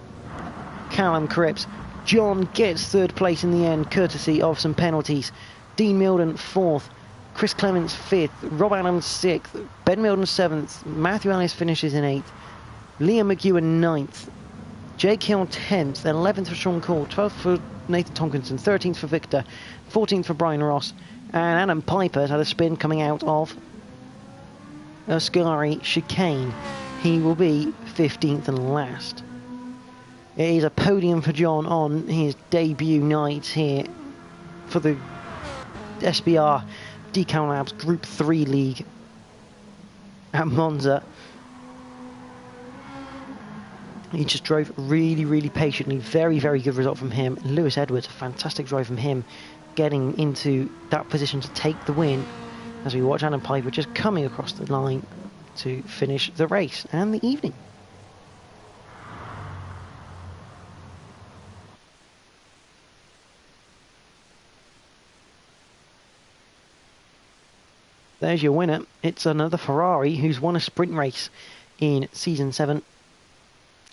Callum Cripps. John gets 3rd place in the end, courtesy of some penalties. Dean Milden 4th, Chris Clements 5th, Rob Adams 6th, Ben Milden 7th, Matthew Ellis finishes in 8th, Liam McEwen 9th, Jake Hill 10th, 11th for Sean Cole, 12th for Nathan Tomkinson, 13th for Victor, 14th for Brian Ross, and Adam Piper had a spin coming out of Ascari chicane. He will be 15th and last. It is a podium for John on his debut night here for the SBR Decal Labs Group 3 League at Monza. He just drove really, really patiently. Very, very good result from him. Lewis Edwards, a fantastic drive from him, getting into that position to take the win, as we watch Adam Piper just coming across the line to finish the race and the evening. There's your winner. It's another Ferrari who's won a sprint race in Season 7.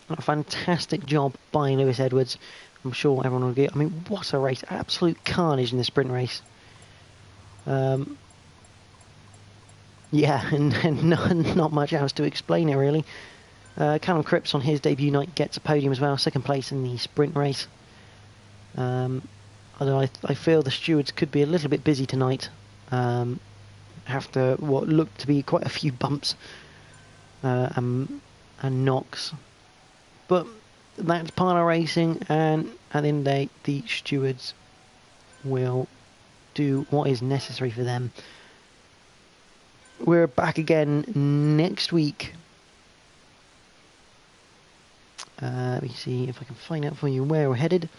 A fantastic job by Lewis Edwards. I'm sure everyone will agree. I mean, what a race. Absolute carnage in the sprint race. Yeah, and not much else to explain it, really. Callum Cripps on his debut night gets a podium as well. 2nd place in the sprint race. Although I feel the stewards could be a little bit busy tonight. After what looked to be quite a few bumps and knocks. But that's part of racing, and at the end of the day, the stewards will do what is necessary for them. We're back again next week. Let me see if I can find out for you where we're headed.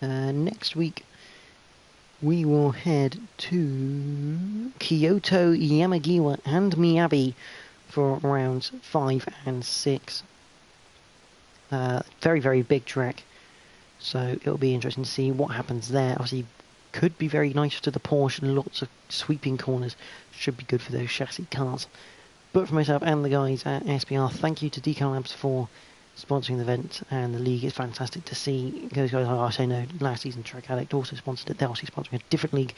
Next week we will head to Kyoto, Yamagiwa and Miyabi for rounds 5 and 6. Very, very big track, so it'll be interesting to see what happens there. Obviously, could be very nice to the Porsche, and lots of sweeping corners. Should be good for those chassis cars. But for myself and the guys at SPR, thank you to Decal Labs for sponsoring the event, and the league is fantastic to see. Those guys, I say no, last season Track Addict also sponsored it. They're also sponsoring a different league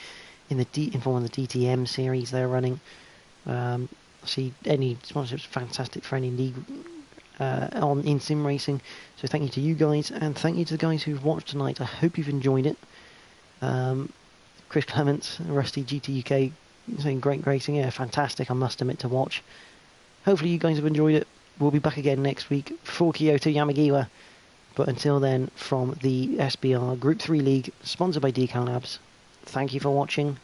in the one of the DTM series they're running. See, any sponsorship is fantastic for any league in sim racing. So thank you to you guys, and thank you to the guys who've watched tonight. I hope you've enjoyed it. Chris Clements, Rusty GT UK saying great racing. Yeah, fantastic, I must admit, to watch. Hopefully you guys have enjoyed it. We'll be back again next week for Kyoto Yamagiwa. But until then, from the SBR Group 3 League, sponsored by Decal Labs, thank you for watching.